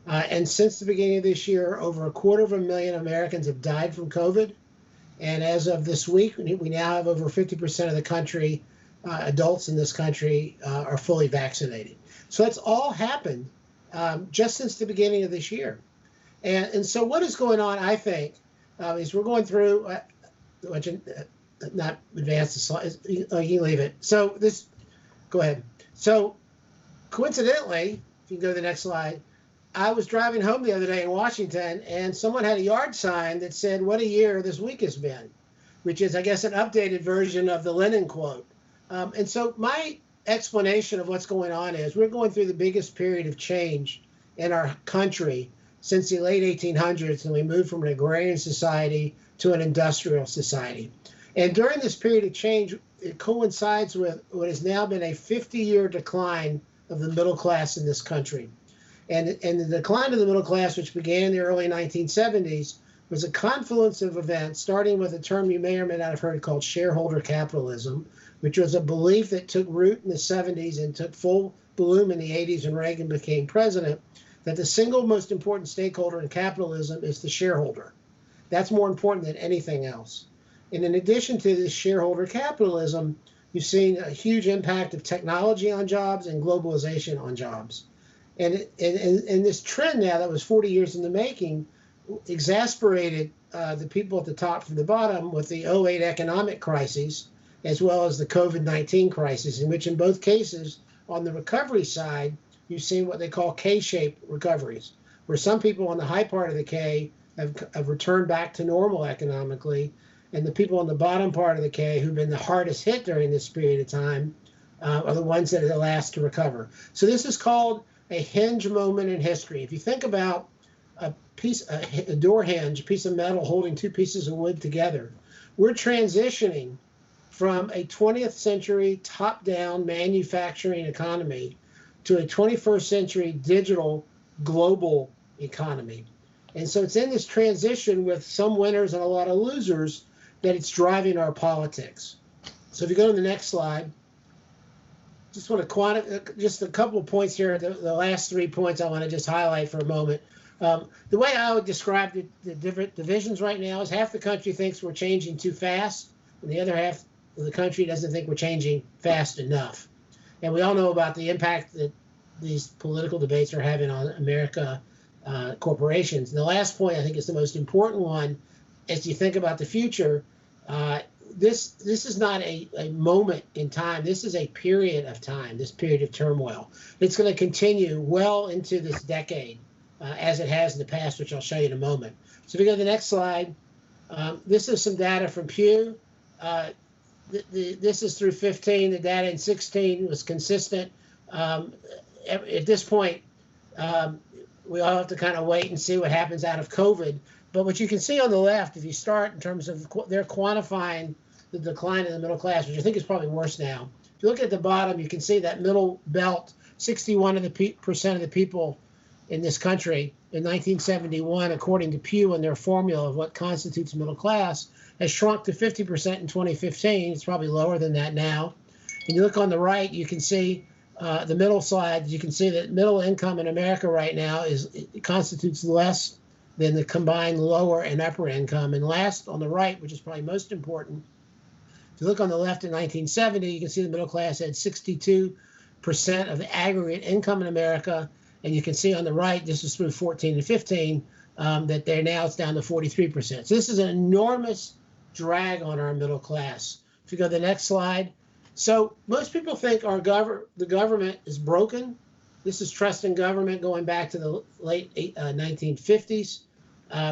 And since the beginning of this year, over 250,000 Americans have died from COVID. And as of this week, we now have over 50% of the country, adults in this country, are fully vaccinated. So that's all happened just since the beginning of this year. And so what is going on, I think, is we're going through, not advance the slide, you can leave it. So this, go ahead. So coincidentally, if you can go to the next slide, I was driving home the other day in Washington, and someone had a yard sign that said, "What a year this week has been," which is, I guess, an updated version of the Lenin quote. And so my explanation of what's going on is we're going through the biggest period of change in our country since the late 1800s, and we moved from an agrarian society to an industrial society. And during this period of change, it coincides with what has now been a 50-year decline of the middle class in this country. And the decline of the middle class, which began in the early 1970s, was a confluence of events, starting with a term you may or may not have heard called shareholder capitalism, which was a belief that took root in the 70s and took full bloom in the 80s when Reagan became president, that the single most important stakeholder in capitalism is the shareholder. That's more important than anything else. And in addition to this shareholder capitalism, you've seen a huge impact of technology on jobs and globalization on jobs. And this trend now that was 40 years in the making exasperated the people at the top from the bottom with the 08 economic crises, as well as the COVID-19 crisis, in which in both cases, on the recovery side, you've seen what they call K-shaped recoveries, where some people on the high part of the K have returned back to normal economically, and the people on the bottom part of the K who've been the hardest hit during this period of time are the ones that are the last to recover. So this is called a hinge moment in history. If you think about a door hinge, a piece of metal holding two pieces of wood together, we're transitioning from a 20th century top-down manufacturing economy to a 21st century digital global economy. And so it's in this transition with some winners and a lot of losers that it's driving our politics. So if you go to the next slide, just want to just a couple of points here. The last 3 points I want to just highlight for a moment. The way I would describe the different divisions right now is half the country thinks we're changing too fast, and the other half of the country doesn't think we're changing fast enough. And we all know about the impact that these political debates are having on America corporations. And the last point I think is the most important one as you think about the future. This is not a moment in time. This is a period of time, this period of turmoil. It's going to continue well into this decade, as it has in the past, which I'll show you in a moment. So if we go to the next slide, this is some data from Pew. This is through 15. The data in 16 was consistent. At this point, we all have to kind of wait and see what happens out of COVID. But what you can see on the left, if you start in terms of they're quantifying the decline in the middle class, which I think is probably worse now. If you look at the bottom, you can see that middle belt, 61% of the people in this country in 1971, according to Pew and their formula of what constitutes middle class, has shrunk to 50% in 2015. It's probably lower than that now. And you look on the right, you can see the middle slide. You can see that middle income in America right now constitutes less than the combined lower and upper income. And last on the right, which is probably most important, if you look on the left in 1970, you can see the middle class had 62% of the aggregate income in America. And you can see on the right, this is through 14 and 15, that it's down to 43%. So this is an enormous drag on our middle class. If you go to the next slide. So most people think the government is broken. This is trust in government going back to the late 1950s.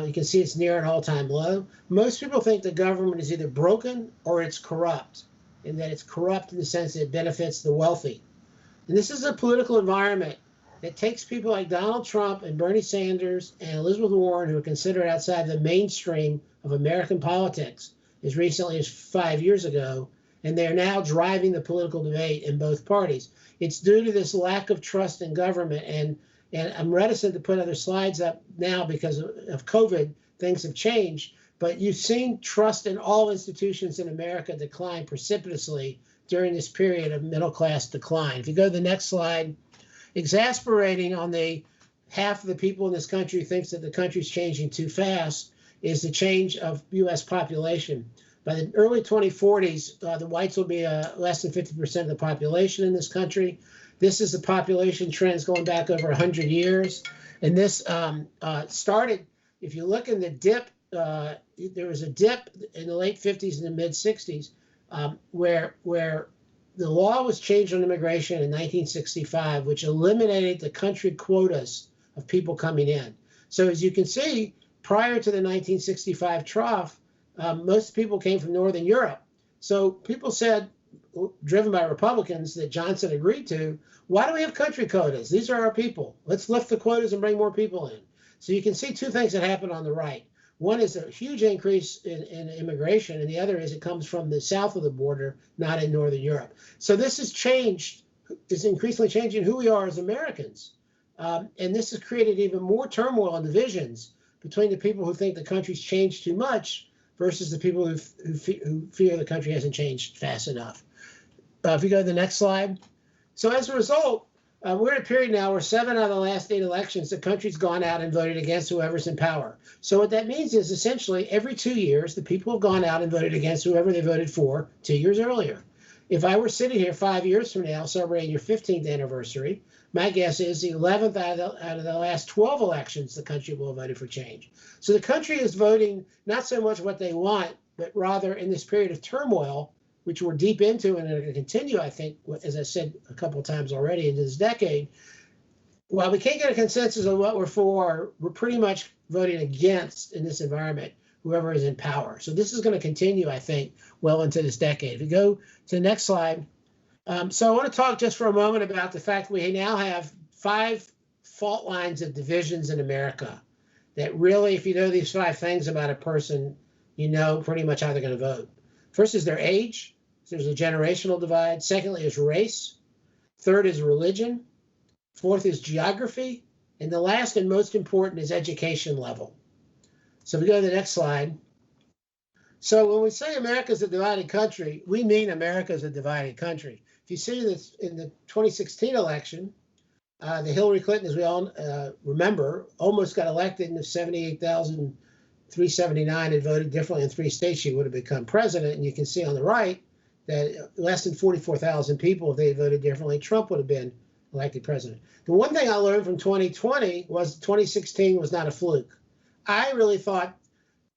You can see it's near an all-time low. Most people think the government is either broken or it's corrupt, and that it's corrupt in the sense that it benefits the wealthy. And this is a political environment that takes people like Donald Trump and Bernie Sanders and Elizabeth Warren, who are considered outside the mainstream of American politics as recently as 5 years ago, and they're now driving the political debate in both parties. It's due to this lack of trust in government, and I'm reticent to put other slides up now because of COVID. Things have changed, but you've seen trust in all institutions in America decline precipitously during this period of middle class decline. If you go to the next slide, exasperating on the half of the people in this country thinks that the country's changing too fast is the change of U.S. population. By the early 2040s, the whites will be less than 50% of the population in this country. This is the population trends going back over 100 years. And this started, if you look in the dip, there was a dip in the late 50s and the mid 60s where the law was changed on immigration in 1965, which eliminated the country quotas of people coming in. So as you can see, prior to the 1965 trough, most people came from Northern Europe. So people said, driven by Republicans that Johnson agreed to, why do we have country quotas? These are our people. Let's lift the quotas and bring more people in. So you can see two things that happen on the right. One is a huge increase in immigration, and the other is it comes from the south of the border, not in Northern Europe. So this has changed is increasingly changing who we are as Americans. And this has created even more turmoil and divisions between the people who think the country's changed too much versus the people who fear the country hasn't changed fast enough. If you go to the next slide. So as a result, we're in a period now where 7 out of the last 8 elections, the country's gone out and voted against whoever's in power. So what that means is essentially every 2 years, the people have gone out and voted against whoever they voted for 2 years earlier. If I were sitting here 5 years from now celebrating your 15th anniversary, my guess is the 11th out of the last 12 elections, the country will have voted for change. So the country is voting not so much what they want, but rather in this period of turmoil, which we're deep into and are going to continue, I think, as I said a couple of times already into this decade, while we can't get a consensus on what we're for, we're pretty much voting against in this environment whoever is in power. So this is going to continue, I think, well into this decade. If we go to the next slide. So I want to talk just for a moment about the fact that we now have 5 fault lines of divisions in America that really, if you know these 5 things about a person, you know pretty much how they're going to vote. First is their age. So there's a generational divide. Secondly is race. Third is religion. Fourth is geography. And the last and most important is education level. So if we go to the next slide. So when we say America's a divided country, we mean America's a divided country. If you see this in the 2016 election, the Hillary Clinton, as we all remember, almost got elected, and if 78,379 had voted differently in 3 states, she would have become president. And you can see on the right that less than 44,000 people, if they had voted differently, Trump would have been elected president. The one thing I learned from 2020 was 2016 was not a fluke. I really thought,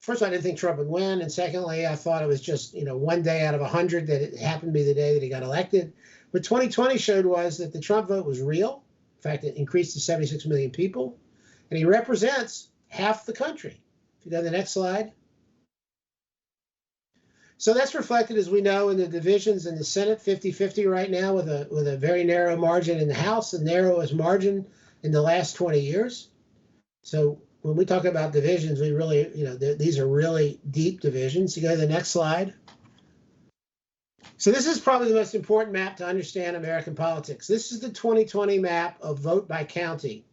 first, I didn't think Trump would win. And secondly, I thought it was just, one day out of 100 that it happened to be the day that he got elected. What 2020 showed was that the Trump vote was real. In fact, it increased to 76 million people. And he represents half the country. If you go to the next slide. So that's reflected, as we know, in the divisions in the Senate, 50-50 right now with a very narrow margin in the House, the narrowest margin in the last 20 years. So when we talk about divisions, we really, these are really deep divisions. You go to the next slide. So this is probably the most important map to understand American politics. This is the 2020 map of vote by county.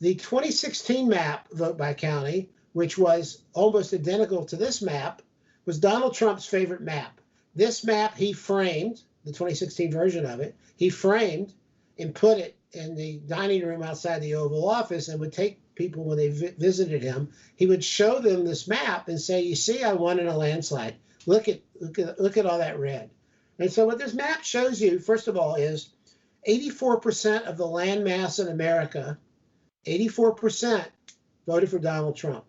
The 2016 map, vote by county, which was almost identical to this map, was Donald Trump's favorite map. This map he framed, the 2016 version of it, he framed and put it in the dining room outside the Oval Office and would take people when they visited him. He would show them this map and say, you see, I won in a landslide. Look at all that red. And so what this map shows you, first of all, is 84% of the land mass in America, 84% voted for Donald Trump.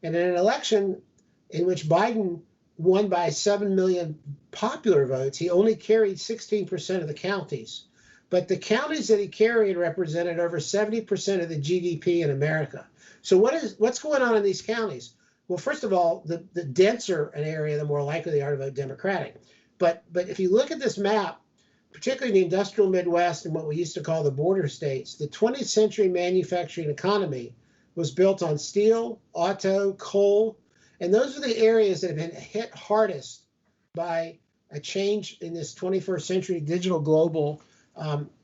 And in an election in which Biden won by 7 million popular votes, he only carried 16% of the counties. But the counties that he carried represented over 70% of the GDP in America. So what's going on in these counties? Well, first of all, the denser an area, the more likely they are to vote Democratic. But if you look at this map, particularly the industrial Midwest and what we used to call the border states, the 20th century manufacturing economy was built on steel, auto, coal, and those are the areas that have been hit hardest by a change in this 21st century digital global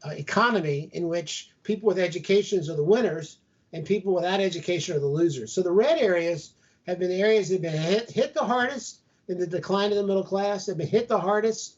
economy in which people with educations are the winners and people without education are the losers. So the red areas have been the areas that have been hit the hardest in the decline of the middle class. They've been hit the hardest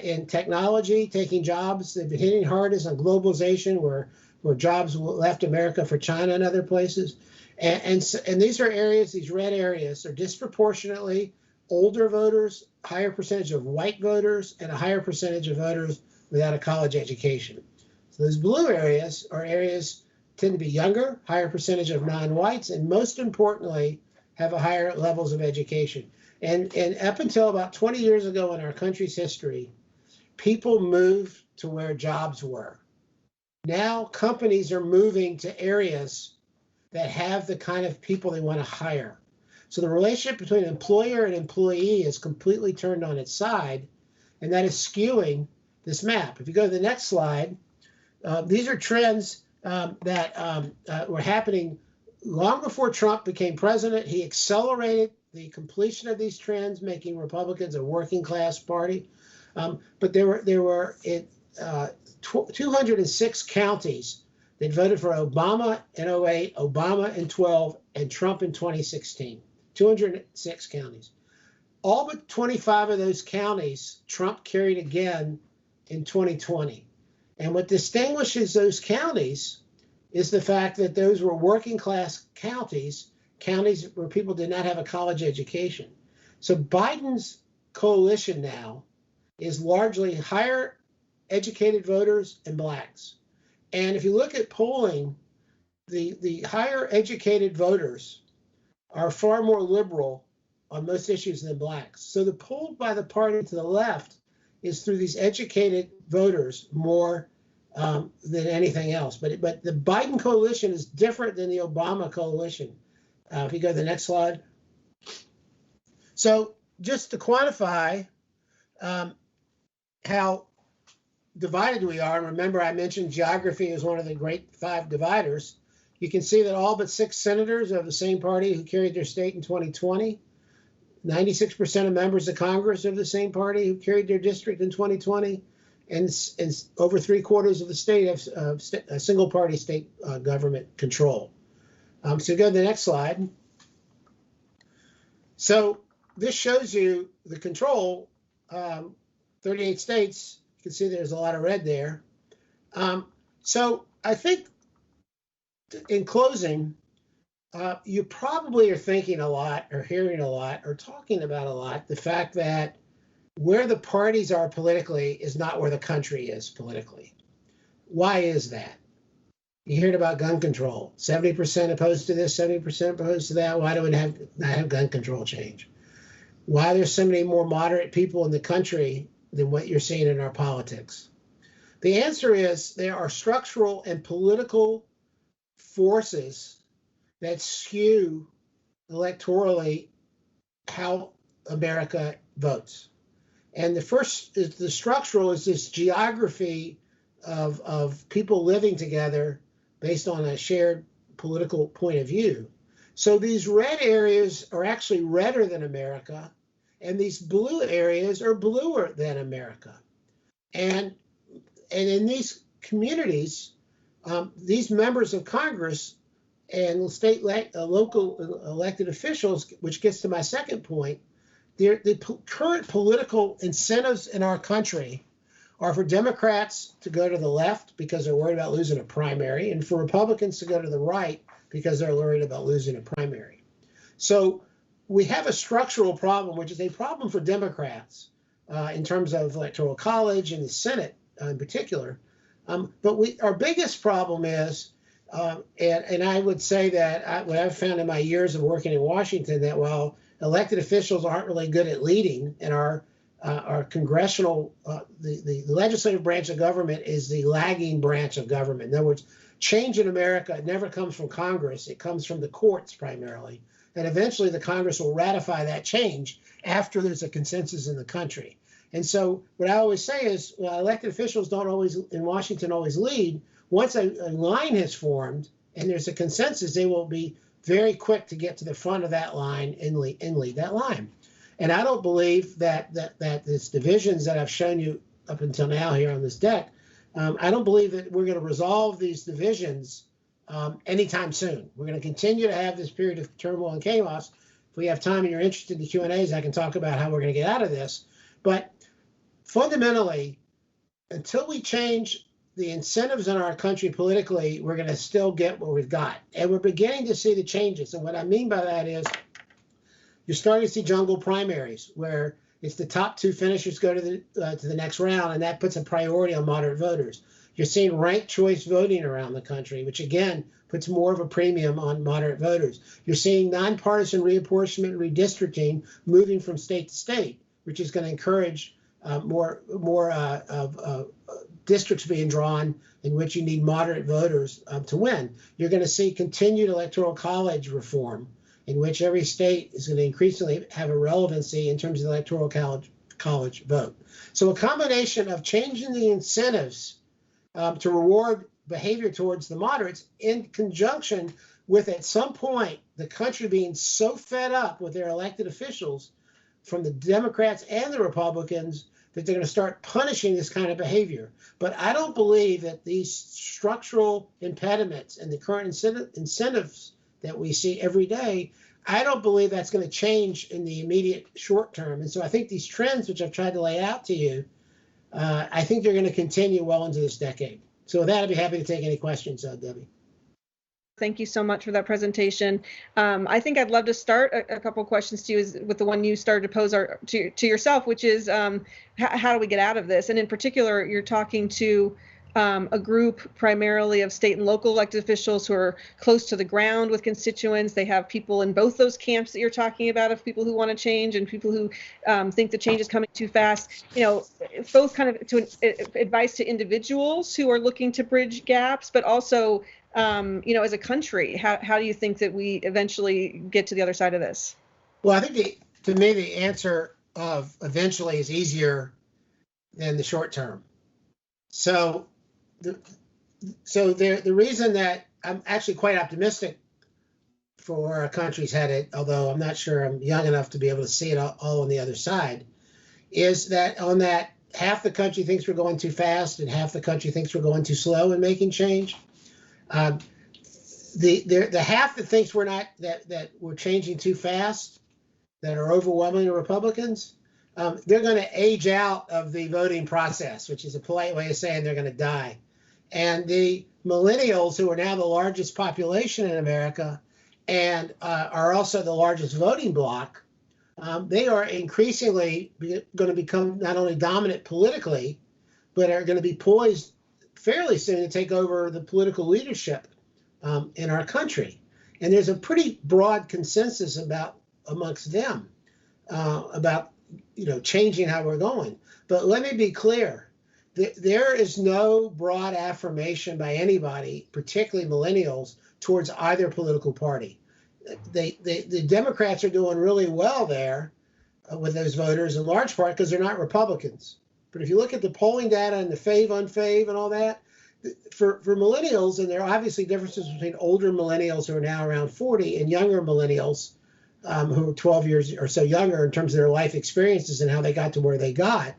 in technology, taking jobs. They've been hitting hardest on globalization, where jobs left America for China and other places. And these are areas, these red areas are disproportionately older voters, higher percentage of white voters, and a higher percentage of voters without a college education. So those blue areas are areas tend to be younger, higher percentage of non-whites, and most importantly, have a higher levels of education. And up until about 20 years ago in our country's history, people moved to where jobs were. Now companies are moving to areas that have the kind of people they want to hire. So the relationship between employer and employee is completely turned on its side, and that is skewing this map. If you go to the next slide, these are trends that were happening long before Trump became president. He accelerated the completion of these trends, making Republicans a working class party. But there were 206 counties that voted for Obama in 08, Obama in 12, and Trump in 2016. 206 counties. All but 25 of those counties, Trump carried again in 2020. And what distinguishes those counties is the fact that those were working class counties, counties where people did not have a college education. So Biden's coalition now is largely higher educated voters and blacks. And if you look at polling, the higher educated voters are far more liberal on most issues than blacks. So the poll by the party to the left is through these educated voters more than anything else. But the Biden coalition is different than the Obama coalition. If you go to the next slide. So just to quantify how divided we are, and remember I mentioned geography is one of the great 5 dividers, you can see that all but 6 senators of the same party who carried their state in 2020, 96% of members of Congress of the same party who carried their district in 2020, and over 3/4 of the state have a single party state government control. So go to the next slide. So this shows you the control, 38 states. You can see there's a lot of red there. So I think in closing, you probably are thinking a lot or hearing a lot or talking about a lot the fact that where the parties are politically is not where the country is politically. Why is that? You heard about gun control. 70% opposed to this, 70% opposed to that. Why do we not have gun control change? Why there's so many more moderate people in the country than what you're seeing in our politics? The answer is there are structural and political forces that skew electorally how America votes. And the first is the structural is this geography of people living together based on a shared political point of view. So these red areas are actually redder than America, and these blue areas are bluer than America. And in these communities, these members of Congress and state local elected officials, which gets to my second point, the current political incentives in our country are for Democrats to go to the left because they're worried about losing a primary, and for Republicans to go to the right because they're worried about losing a primary. So we have a structural problem, which is a problem for Democrats in terms of electoral college and the Senate in particular. But our biggest problem is, and I would say that what I've found in my years of working in Washington, that while elected officials aren't really good at leading, and our congressional, the legislative branch of government is the lagging branch of government. In other words, change in America never comes from Congress. It comes from the courts primarily. And eventually the Congress will ratify that change after there's a consensus in the country. And so what I always say is, well, elected officials don't always, in Washington, always lead. Once a line has formed and there's a consensus, they will be very quick to get to the front of that line and lead that line. And I don't believe that this divisions that I've shown you up until now here on this deck, I don't believe that we're going to resolve these divisions anytime soon. We're going to continue to have this period of turmoil and chaos. If we have time and you're interested in the Q&As, I can talk about how we're going to get out of this. But fundamentally, until we change the incentives in our country politically, we're going to still get what we've got. And we're beginning to see the changes. And what I mean by that is you're starting to see jungle primaries where it's the top 2 finishers go to the next round, and that puts a priority on moderate voters. You're seeing ranked choice voting around the country, which again puts more of a premium on moderate voters. You're seeing nonpartisan reapportionment and redistricting moving from state to state, which is going to encourage more districts being drawn in which you need moderate voters to win. You're going to see continued electoral college reform, in which every state is going to increasingly have a relevancy in terms of the electoral college vote. So a combination of changing the incentives to reward behavior towards the moderates in conjunction with, at some point, the country being so fed up with their elected officials from the Democrats and the Republicans that they're going to start punishing this kind of behavior. But I don't believe that these structural impediments and the current incentives that we see every day, I don't believe that's going to change in the immediate short term. And so I think these trends, which I've tried to lay out to you, I think they're going to continue well into this decade. So with that, I'd be happy to take any questions, Debbie. Thank you so much for that presentation. I think I'd love to start a couple of questions to you with the one you started to pose to yourself, which is how do we get out of this? And in particular, you're talking to a group primarily of state and local elected officials who are close to the ground with constituents. They have people in both those camps that you're talking about, of people who want to change and people who think the change is coming too fast. You know, both kind of to advice to individuals who are looking to bridge gaps, but also you know, as a country, how do you think that we eventually get to the other side of this? Well, I think to me, the answer of eventually is easier than the short term. So the reason that I'm actually quite optimistic for where our country's headed, although I'm not sure I'm young enough to be able to see it all on the other side, is that on that half the country thinks we're going too fast and half the country thinks we're going too slow in making change. The half that thinks we're not that we're changing too fast, that are overwhelmingly Republicans, they're going to age out of the voting process, which is a polite way of saying they're going to die. And the millennials, who are now the largest population in America and are also the largest voting bloc, they are increasingly going to become not only dominant politically, but are going to be poised fairly soon to take over the political leadership in our country. And there's a pretty broad consensus amongst them about, you know, changing how we're going. But let me be clear. There is no broad affirmation by anybody, particularly millennials, towards either political party. The Democrats are doing really well there with those voters, in large part because they're not Republicans. But if you look at the polling data and the fave, unfave, and all that, for millennials, and there are obviously differences between older millennials who are now around 40 and younger millennials who are 12 years or so younger in terms of their life experiences and how they got to where they got.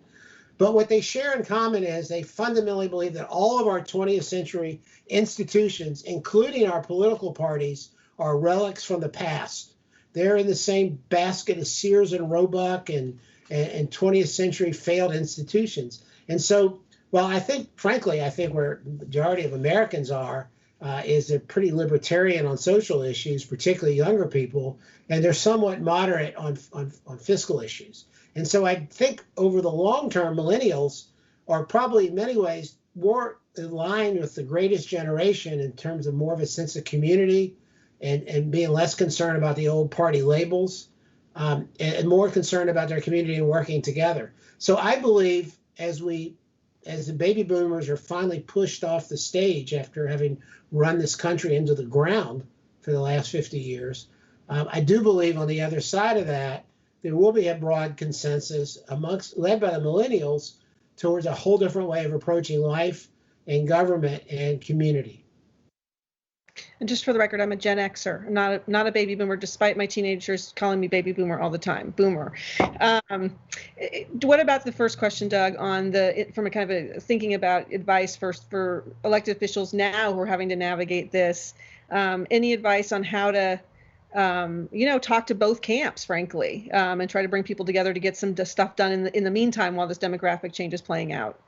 But what they share in common is they fundamentally believe that all of our 20th century institutions, including our political parties, are relics from the past. They're in the same basket as Sears and Roebuck and 20th century failed institutions. And so, well, I think, frankly, where the majority of Americans are is they're pretty libertarian on social issues, particularly younger people, and they're somewhat moderate on fiscal issues. And so I think over the long term, millennials are probably in many ways more in line with the greatest generation in terms of more of a sense of community and being less concerned about the old party labels and more concerned about their community and working together. So I believe as the baby boomers are finally pushed off the stage after having run this country into the ground for the last 50 years, I do believe on the other side of that, there will be a broad consensus led by the millennials towards a whole different way of approaching life and government and community. And just for the record, I'm a Gen Xer, not a baby boomer, despite my teenagers calling me baby boomer all the time. Boomer. What about the first question, Doug, on from a kind of thinking about advice for elected officials now who are having to navigate this? Any advice on how to talk to both camps, frankly, and try to bring people together to get some stuff done in the meantime while this demographic change is playing out?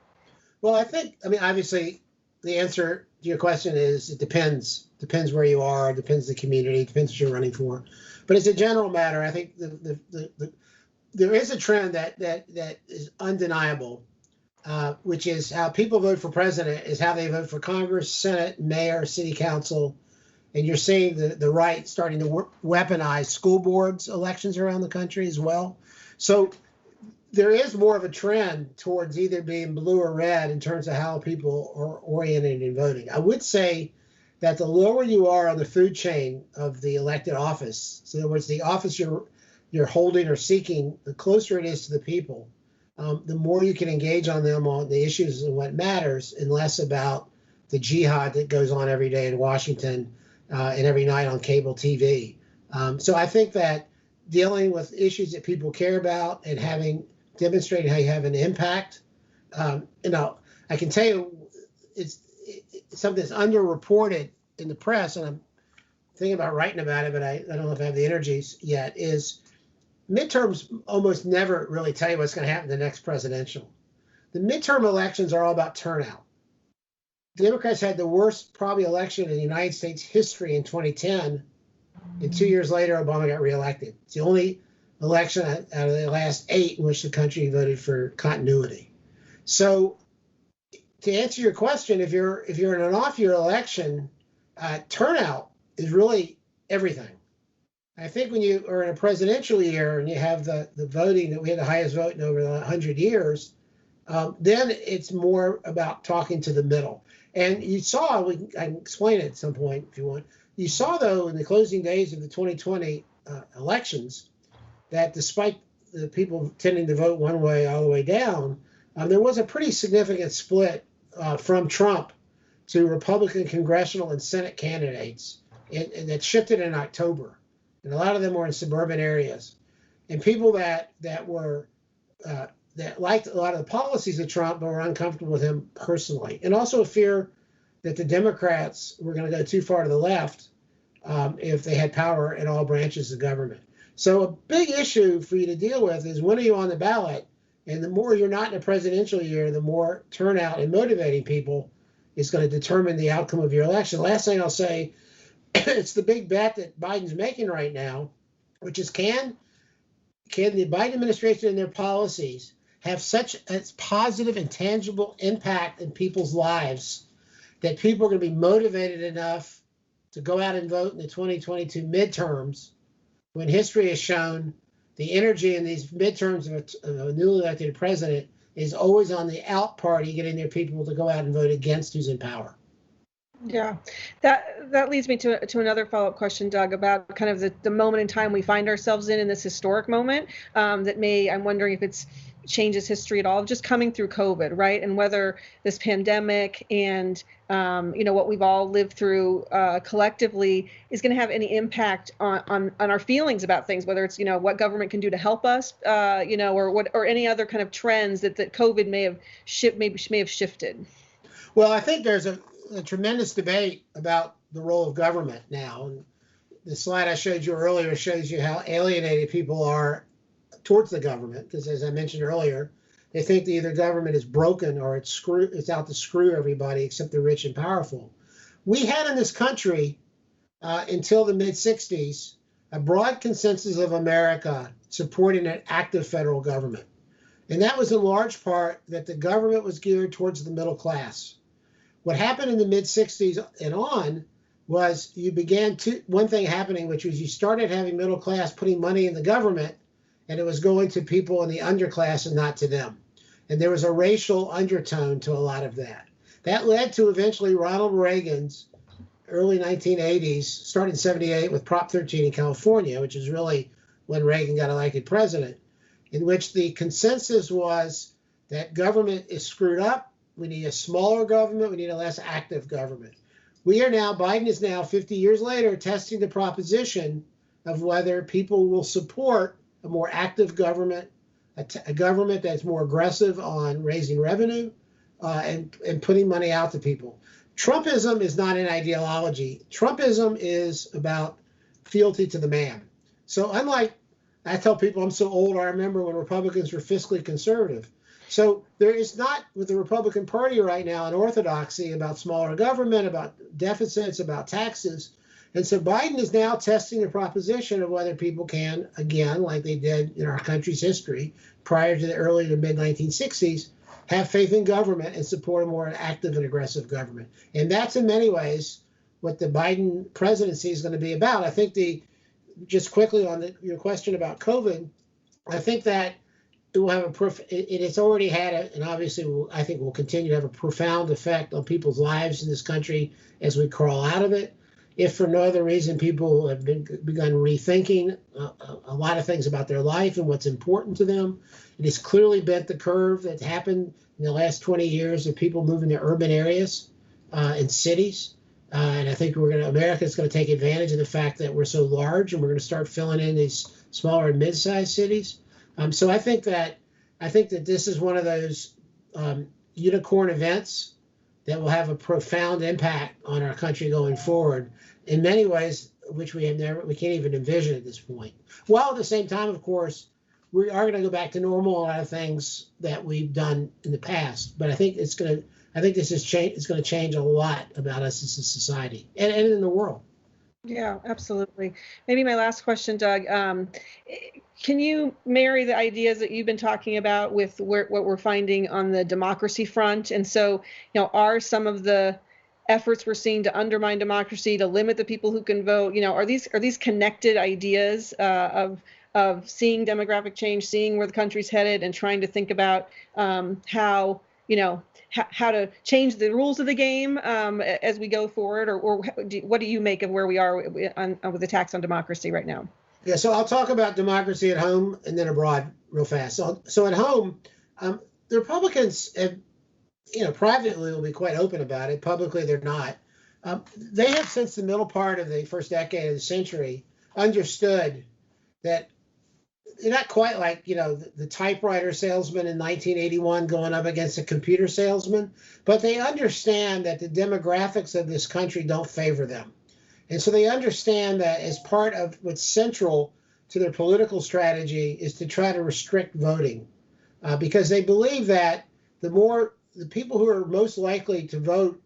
Well, obviously, the answer to your question is it depends. Depends where you are, depends the community, depends what you're running for. But as a general matter, I think there is a trend that is undeniable, which is how people vote for president is how they vote for Congress, Senate, mayor, city council. And you're seeing the right starting to weaponize school boards elections around the country as well. So there is more of a trend towards either being blue or red in terms of how people are oriented in voting. I would say that the lower you are on the food chain of the elected office, so in other words, the office you're holding or seeking, the closer it is to the people, the more you can engage on them on the issues and what matters, and less about the jihad that goes on every day in Washington and every night on cable TV. So I think that dealing with issues that people care about and having demonstrating how you have an impact. I can tell you it's something that's underreported in the press, and I'm thinking about writing about it, but I don't know if I have the energies yet, is midterms almost never really tell you what's going to happen in the next presidential. The midterm elections are all about turnout. Democrats had the worst probably election in the United States history in 2010, and 2 years later, Obama got reelected. It's the only election out of the last 8 in which the country voted for continuity. So, to answer your question, if you're in an off-year election, turnout is really everything. I think when you are in a presidential year and you have the voting that we had the highest vote in over 100 years, then it's more about talking to the middle. And you saw, I can explain it at some point if you want. You saw, though, in the closing days of the 2020 elections, that despite the people tending to vote one way all the way down, there was a pretty significant split from Trump to Republican congressional and Senate candidates, and that shifted in October. And a lot of them were in suburban areas. And people that liked a lot of the policies of Trump but were uncomfortable with him personally. And also a fear that the Democrats were going to go too far to the left if they had power in all branches of government. So a big issue for you to deal with is, when are you on the ballot? And the more you're not in a presidential year, the more turnout and motivating people is going to determine the outcome of your election. The last thing I'll say, it's the big bet that Biden's making right now, which is can the Biden administration and their policies have such a positive and tangible impact in people's lives that people are going to be motivated enough to go out and vote in the 2022 midterms, when history has shown the energy in these midterms of a newly elected president is always on the out party, getting their people to go out and vote against who's in power. Yeah, that leads me to another follow-up question, Doug, about kind of the moment in time we find ourselves in this historic moment I'm wondering if it's changes history at all, just coming through COVID, right? And whether this pandemic and what we've all lived through collectively is going to have any impact on our feelings about things, whether it's what government can do to help us, or any other kind of trends that COVID may have shifted. Well, I think there's a tremendous debate about the role of government now. And the slide I showed you earlier shows you how alienated people are towards the government, because as I mentioned earlier, they think that either government is broken or it's out to screw everybody except the rich and powerful. We had in this country until the mid-'60s a broad consensus of America supporting an active federal government. And that was in large part that the government was geared towards the middle class. What happened in the mid-'60s and on was you began one thing happening, which was you started having middle class putting money in the government, and it was going to people in the underclass and not to them. And there was a racial undertone to a lot of that. That led to eventually Ronald Reagan's early 1980s, starting in 78 with Prop 13 in California, which is really when Reagan got elected president, in which the consensus was that government is screwed up. We need a smaller government. We need a less active government. Biden is now 50 years later testing the proposition of whether people will support a more active government, a government that's more aggressive on raising revenue and putting money out to people. Trumpism is not an ideology. Trumpism is about fealty to the man. So unlike, I tell people I'm so old, I remember when Republicans were fiscally conservative. So there is not with the Republican Party right now an orthodoxy about smaller government, about deficits, about taxes. And so Biden is now testing the proposition of whether people can, again, like they did in our country's history prior to the early to mid-1960s, have faith in government and support a more active and aggressive government. And that's in many ways what the Biden presidency is going to be about. I think just quickly on your question about COVID, I think that it will have it's already had and obviously I think will continue to have a profound effect on people's lives in this country as we crawl out of it. If for no other reason, people have begun rethinking a lot of things about their life and what's important to them. It has clearly bent the curve that's happened in the last 20 years of people moving to urban areas and cities. And I think America is going to take advantage of the fact that we're so large, and we're going to start filling in these smaller and mid-sized cities. So I think that I think that this is one of those unicorn events that will have a profound impact on our country going forward in many ways, which we can't even envision at this point. While at the same time, of course, we are going to go back to normal, a lot of things that we've done in the past. But I think this is it's going to change a lot about us as a society and in the world. Yeah, absolutely. Maybe my last question, Doug. Can you marry the ideas that you've been talking about with what we're finding on the democracy front? And so, are some of the efforts we're seeing to undermine democracy, to limit the people who can vote, are these connected ideas of seeing demographic change, seeing where the country's headed, and trying to think about how to change the rules of the game as we go forward, or what do you make of where we are with attacks on democracy right now? Yeah, so I'll talk about democracy at home and then abroad real fast. So at home, the Republicans have, privately will be quite open about it. Publicly, they're not. They have, since the middle part of the first decade of the century, understood that they're not quite like, the typewriter salesman in 1981 going up against a computer salesman, but they understand that the demographics of this country don't favor them. And so they understand that as part of what's central to their political strategy is to try to restrict voting, because they believe that the people who are most likely to vote,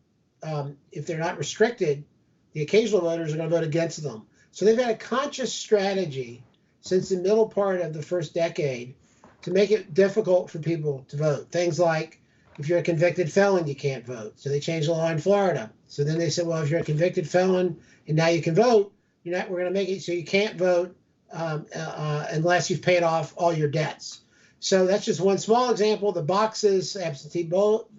if they're not restricted, the occasional voters are going to vote against them. So they've had a conscious strategy since the middle part of the first decade to make it difficult for people to vote. Things like, if you're a convicted felon, you can't vote. So they changed the law in Florida. So then they said, well, if you're a convicted felon and now you can vote, we're going to make it so you can't vote unless you've paid off all your debts. So that's just one small example. The boxes, absentee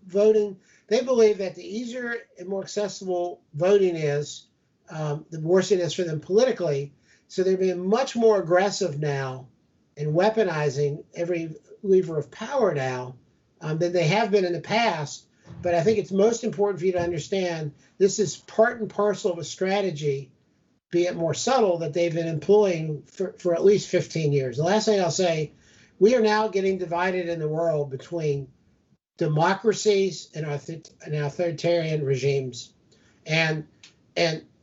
voting, they believe that the easier and more accessible voting is, the worse it is for them politically. So they're being much more aggressive now and weaponizing every lever of power now than they have been in the past. But I think it's most important for you to understand this is part and parcel of a strategy, be it more subtle, that they've been employing for at least 15 years. The last thing I'll say, we are now getting divided in the world between democracies and authoritarian regimes. And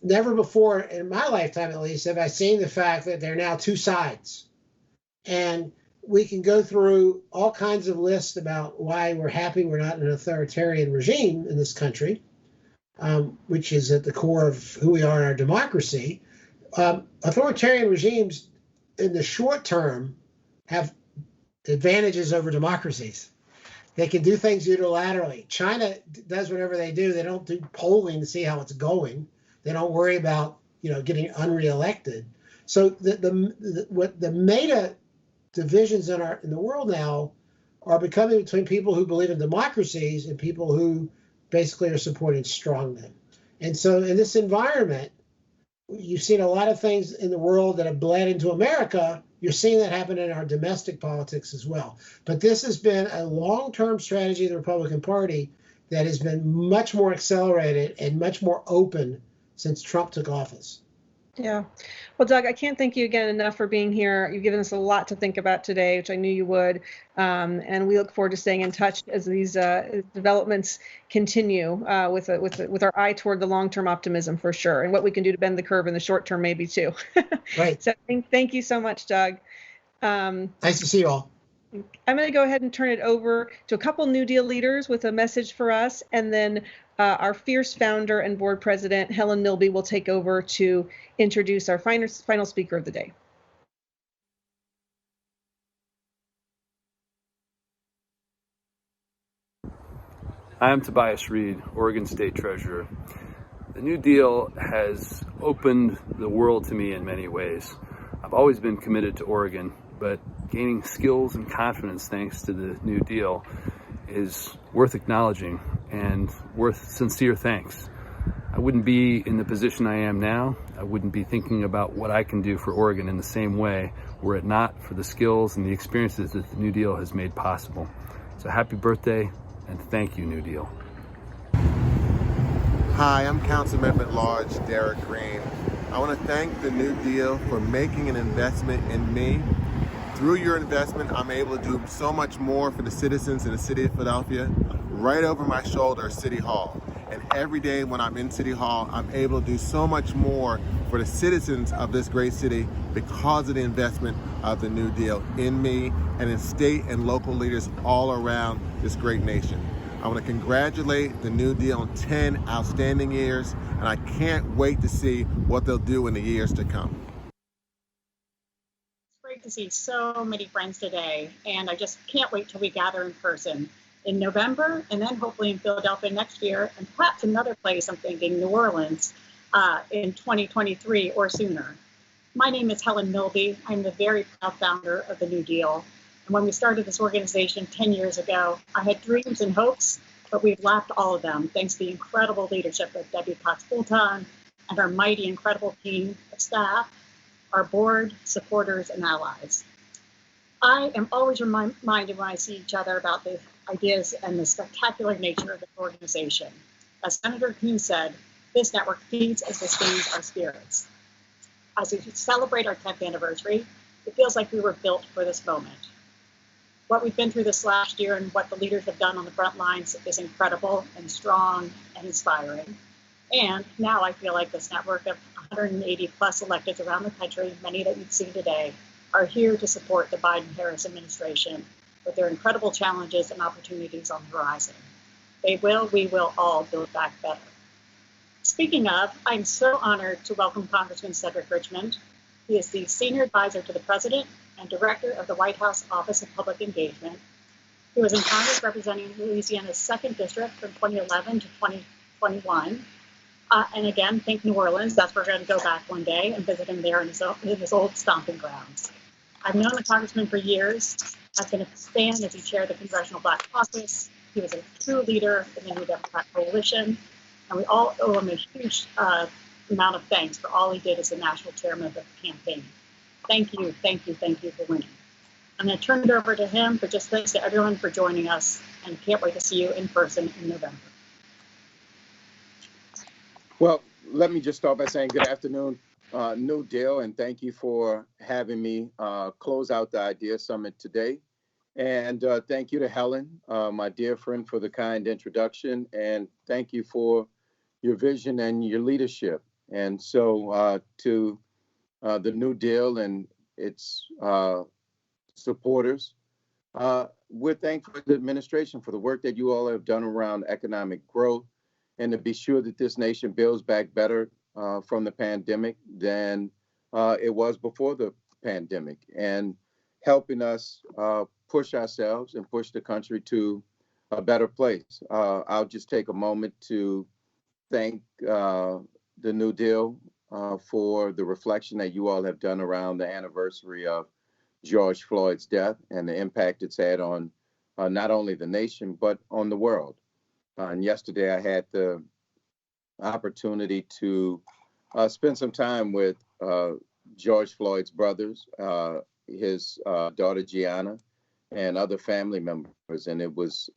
never before, in my lifetime at least, have I seen the fact that there are now two sides. And we can go through all kinds of lists about why we're happy we're not in an authoritarian regime in this country, which is at the core of who we are in our democracy. Authoritarian regimes in the short term have advantages over democracies. They can do things unilaterally. China does whatever they do. They don't do polling to see how it's going. They don't worry about, getting unreelected. So the meta divisions in the world now are becoming between people who believe in democracies and people who basically are supporting strongmen. And so in this environment, you've seen a lot of things in the world that have bled into America. You're seeing that happen in our domestic politics as well. But this has been a long-term strategy of the Republican Party that has been much more accelerated and much more open since Trump took office. Yeah. Well, Doug, I can't thank you again enough for being here. You've given us a lot to think about today, which I knew you would. And we look forward to staying in touch as these developments continue with our eye toward the long-term optimism for sure, and what we can do to bend the curve in the short term maybe too. Right. So thank you so much, Doug. Nice to see you all. I'm going to go ahead and turn it over to a couple New Deal leaders with a message for us, and then our fierce founder and board president, Helen Milby, will take over to introduce our final speaker of the day. I am Tobias Reed, Oregon State Treasurer. The New Deal has opened the world to me in many ways. I've always been committed to Oregon, but gaining skills and confidence thanks to the New Deal is worth acknowledging and worth sincere thanks. I wouldn't be in the position I am now. I wouldn't be thinking about what I can do for Oregon in the same way were it not for the skills and the experiences that the New Deal has made possible. So happy birthday, and thank you, New Deal. Hi, I'm Councilmember at Large Derek Green. I want to thank the New Deal for making an investment in me Through your investment, I'm able to do so much more for the citizens in the city of Philadelphia. Right over my shoulder is City Hall. And every day when I'm in City Hall, I'm able to do so much more for the citizens of this great city because of the investment of the New Deal in me and in state and local leaders all around this great nation. I want to congratulate the New Deal on 10 outstanding years, and I can't wait to see what they'll do in the years to come. Great to see so many friends today, and I just can't wait till we gather in person in November, and then hopefully in Philadelphia next year, and perhaps another place, I'm thinking New Orleans, in 2023 or sooner. My name is Helen Milby. I'm the very proud founder of the New Deal. And when we started this organization 10 years ago, I had dreams and hopes, but we've lapped all of them thanks to the incredible leadership of Debbie Cox-Fulton and our mighty, incredible team of staff, our board, supporters, and allies. I am always reminded when I see each other about the ideas and the spectacular nature of this organization. As Senator Kuhn said, this network feeds and sustains our spirits. As we celebrate our 10th anniversary, it feels like we were built for this moment. What we've been through this last year and what the leaders have done on the front lines is incredible and strong and inspiring. And now I feel like this network of 180 plus electeds around the country, many that you've seen today, are here to support the Biden-Harris administration with their incredible challenges and opportunities on the horizon. We will all build back better. Speaking of, I'm so honored to welcome Congressman Cedric Richmond. He is the Senior Advisor to the President and Director of the White House Office of Public Engagement. He was in Congress representing Louisiana's 2nd District from 2011 to 2021. And again, think New Orleans. That's where we're going to go back one day and visit him there in his old stomping grounds. I've known the congressman for years. I've been a fan as he chaired the Congressional Black Caucus. He was a true leader in the New Democrat Coalition, and we all owe him a huge amount of thanks for all he did as the national chairman of the campaign. Thank you for winning. I'm going to turn it over to him, but just thanks to everyone for joining us, and can't wait to see you in person in November. Well, let me just start by saying good afternoon, New Deal, and thank you for having me close out the Idea Summit today. And thank you to Helen, my dear friend, for the kind introduction, and thank you for your vision and your leadership. And so to the New Deal and its supporters, we're thankful to the administration for the work that you all have done around economic growth, and to be sure that this nation builds back better from the pandemic than it was before the pandemic, and helping us push ourselves and push the country to a better place. I'll just take a moment to thank the New Deal for the reflection that you all have done around the anniversary of George Floyd's death and the impact it's had on not only the nation, but on the world. And yesterday I had the opportunity to spend some time with George Floyd's brothers, his daughter Gianna, and other family members, and it was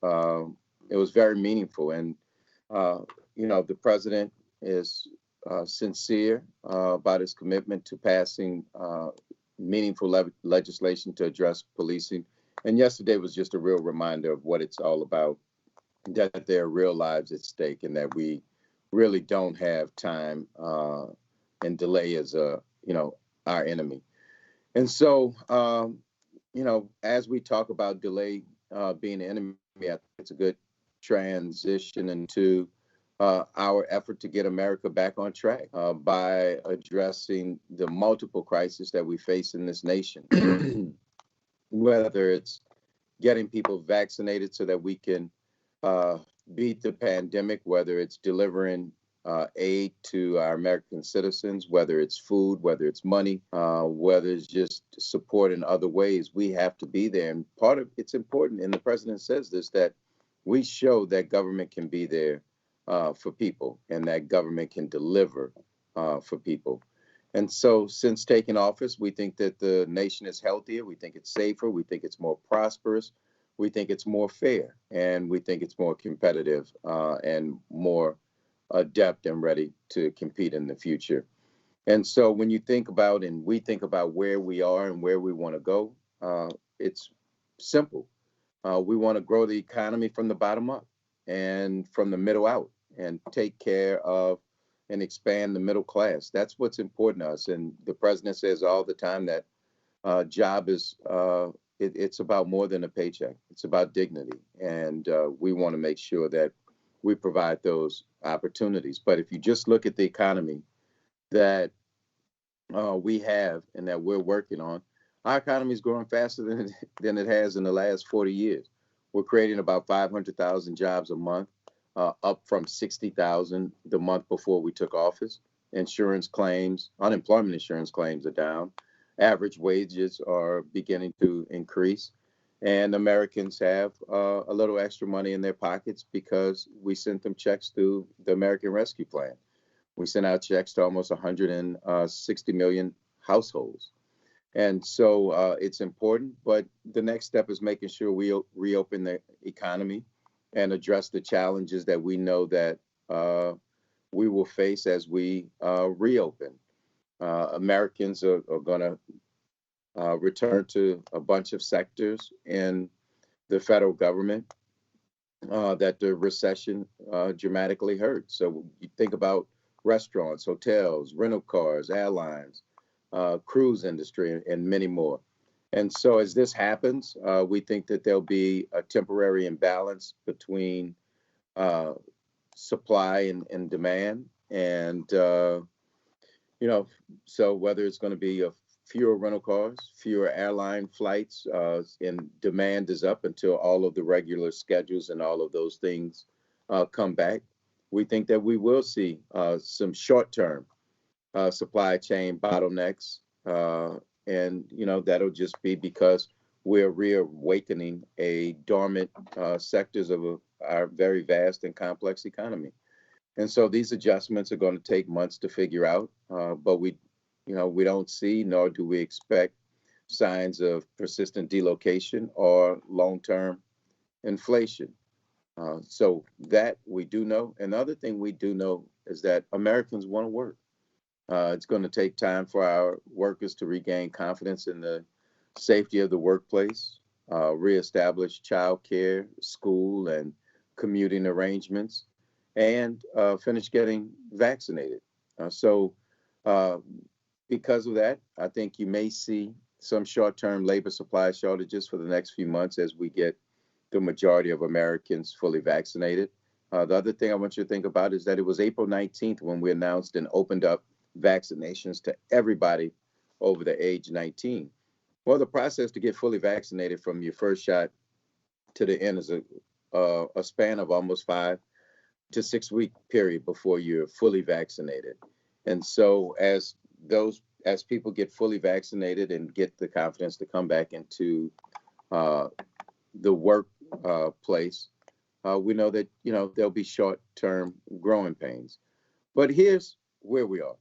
very meaningful. And the president is sincere about his commitment to passing meaningful legislation to address policing. And yesterday was just a real reminder of what it's all about, that there are real lives at stake, and that we really don't have time, and delay is our enemy. And so, as we talk about delay being an enemy, I think it's a good transition into our effort to get America back on track by addressing the multiple crises that we face in this nation, whether it's getting people vaccinated so that we can beat the pandemic, whether it's delivering aid to our American citizens, whether it's food, whether it's money, whether it's just support in other ways. We have to be there. And part of it's important, and the president says this, that we show that government can be there for people, and that government can deliver for people. And so since taking office, we think that the nation is healthier. We think it's safer. We think it's more prosperous. We think it's more fair, and we think it's more competitive and more adept and ready to compete in the future. And so when you think about, and we think about where we are and where we want to go, it's simple. We want to grow the economy from the bottom up and from the middle out and take care of and expand the middle class. That's what's important to us. And the president says all the time that job is, it's about more than a paycheck. It's about dignity. And we want to make sure that we provide those opportunities. But if you just look at the economy that we have and that we're working on, our economy is growing faster than it has in the last 40 years. We're creating about 500,000 jobs a month, up from 60,000 the month before we took office. Insurance claims, unemployment insurance claims are down. Average wages are beginning to increase. And Americans have a little extra money in their pockets because we sent them checks through the American Rescue Plan. We sent out checks to almost 160 million households. And so it's important, but the next step is making sure we reopen the economy and address the challenges that we know that we will face as we reopen. Americans are going to return to a bunch of sectors in the federal government that the recession dramatically hurt. So you think about restaurants, hotels, rental cars, airlines, cruise industry, and many more. And so as this happens, we think that there'll be a temporary imbalance between supply and demand. And, so whether it's going to be fewer rental cars, fewer airline flights, and demand is up until all of the regular schedules and all of those things come back, we think that we will see some short-term supply chain bottlenecks. And, that'll just be because we're reawakening a dormant sectors of our very vast and complex economy. And so these adjustments are going to take months to figure out, but we don't see, nor do we expect signs of persistent delocation or long-term inflation. So that we do know. And the other thing we do know is that Americans want to work. It's going to take time for our workers to regain confidence in the safety of the workplace, reestablish childcare, school, and commuting arrangements, and finish getting vaccinated. So because of that, I think you may see some short-term labor supply shortages for the next few months as we get the majority of Americans fully vaccinated. The other thing I want you to think about is that it was April 19th when we announced and opened up vaccinations to everybody over the age 19. Well, the process to get fully vaccinated from your first shot to the end is a span of almost 5 to 6 week period before you're fully vaccinated. And so as people get fully vaccinated and get the confidence to come back into the workplace, we know that there'll be short-term growing pains. But here's where we are.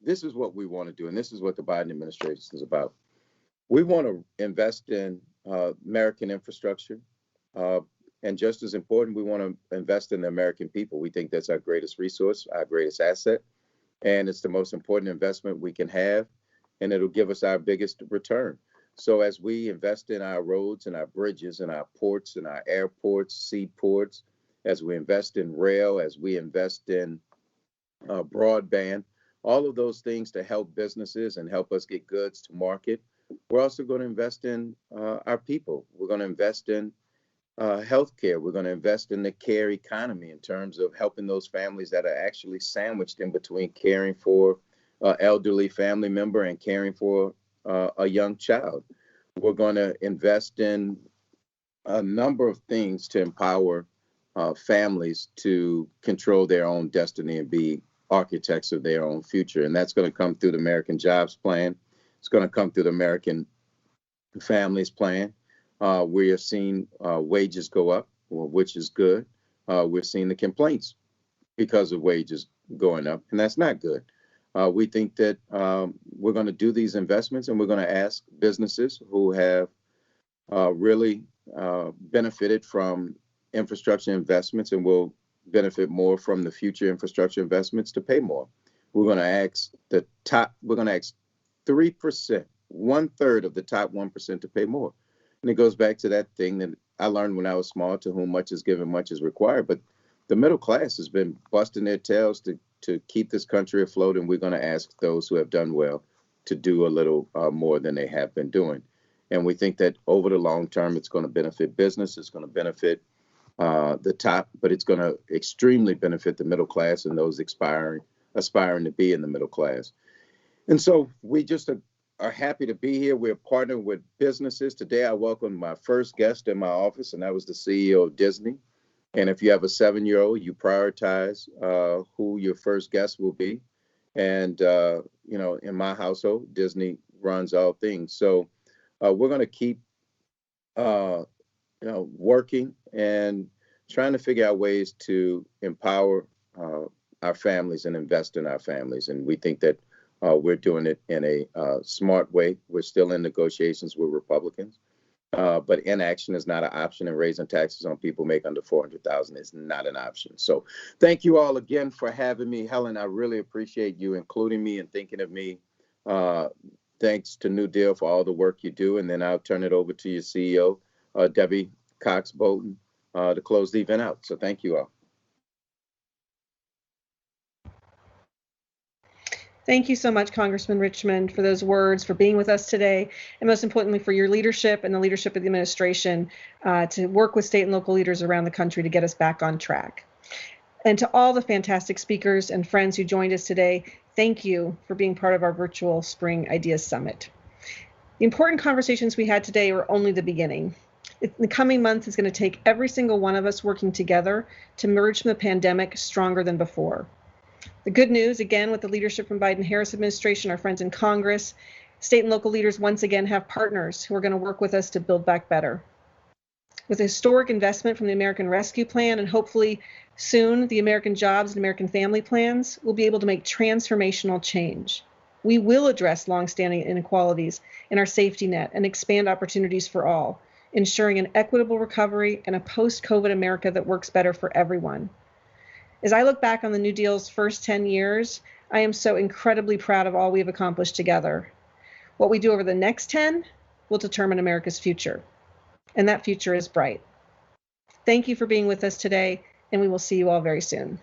This is what we want to do, and this is what the Biden administration is about. We want to invest in American infrastructure, and just as important, we want to invest in the American people. We think that's our greatest resource, our greatest asset, and it's the most important investment we can have, and it'll give us our biggest return. So as we invest in our roads and our bridges and our ports and our airports, seaports, as we invest in rail, as we invest in broadband, all of those things to help businesses and help us get goods to market, we're also going to invest in our people. We're going to invest in healthcare. We're going to invest in the care economy in terms of helping those families that are actually sandwiched in between caring for an elderly family member and caring for a young child. We're going to invest in a number of things to empower families to control their own destiny and be architects of their own future. And that's going to come through the American Jobs Plan. It's going to come through the American Families Plan. We are seeing wages go up, which is good. We're seeing the complaints because of wages going up, and that's not good. We think that we're going to do these investments, and we're going to ask businesses who have really benefited from infrastructure investments and will benefit more from the future infrastructure investments to pay more. We're going to ask 3% 1/3 of the top 1% to pay more. And it goes back to that thing that I learned when I was small, to whom much is given, much is required. But the middle class has been busting their tails to keep this country afloat, and we're going to ask those who have done well to do a little more than they have been doing. And we think that over the long term, it's going to benefit business, it's going to benefit the top, but it's going to extremely benefit the middle class and those aspiring to be in the middle class. And so we just are happy to be here. We're partnering with businesses. Today, I welcomed my first guest in my office, and that was the CEO of Disney. And if you have a 7-year-old, you prioritize who your first guest will be. And, in my household, Disney runs all things. So we're going to keep, working and trying to figure out ways to empower our families and invest in our families. And we think that we're doing it in a smart way. We're still in negotiations with Republicans. But inaction is not an option, and raising taxes on people make under $400,000 is not an option. So thank you all again for having me. Helen, I really appreciate you including me and thinking of me. Thanks to NewDEAL for all the work you do. And then I'll turn it over to your CEO, Debbie Cox Bolton, to close the event out. So thank you all. Thank you so much, Congressman Richmond, for those words, for being with us today, and most importantly, for your leadership and the leadership of the administration to work with state and local leaders around the country to get us back on track. And to all the fantastic speakers and friends who joined us today, thank you for being part of our virtual Spring Ideas Summit. The important conversations we had today were only the beginning. In the coming months, it's going to take every single one of us working together to emerge from the pandemic stronger than before. The good news, again, with the leadership from Biden-Harris administration, our friends in Congress, state and local leaders once again have partners who are going to work with us to build back better. With a historic investment from the American Rescue Plan and hopefully soon the American Jobs and American Family Plans, we'll be able to make transformational change. We will address longstanding inequalities in our safety net and expand opportunities for all, ensuring an equitable recovery and a post-COVID America that works better for everyone. As I look back on the New Deal's first 10 years, I am so incredibly proud of all we have accomplished together. What we do over the next 10 will determine America's future, and that future is bright. Thank you for being with us today, and we will see you all very soon.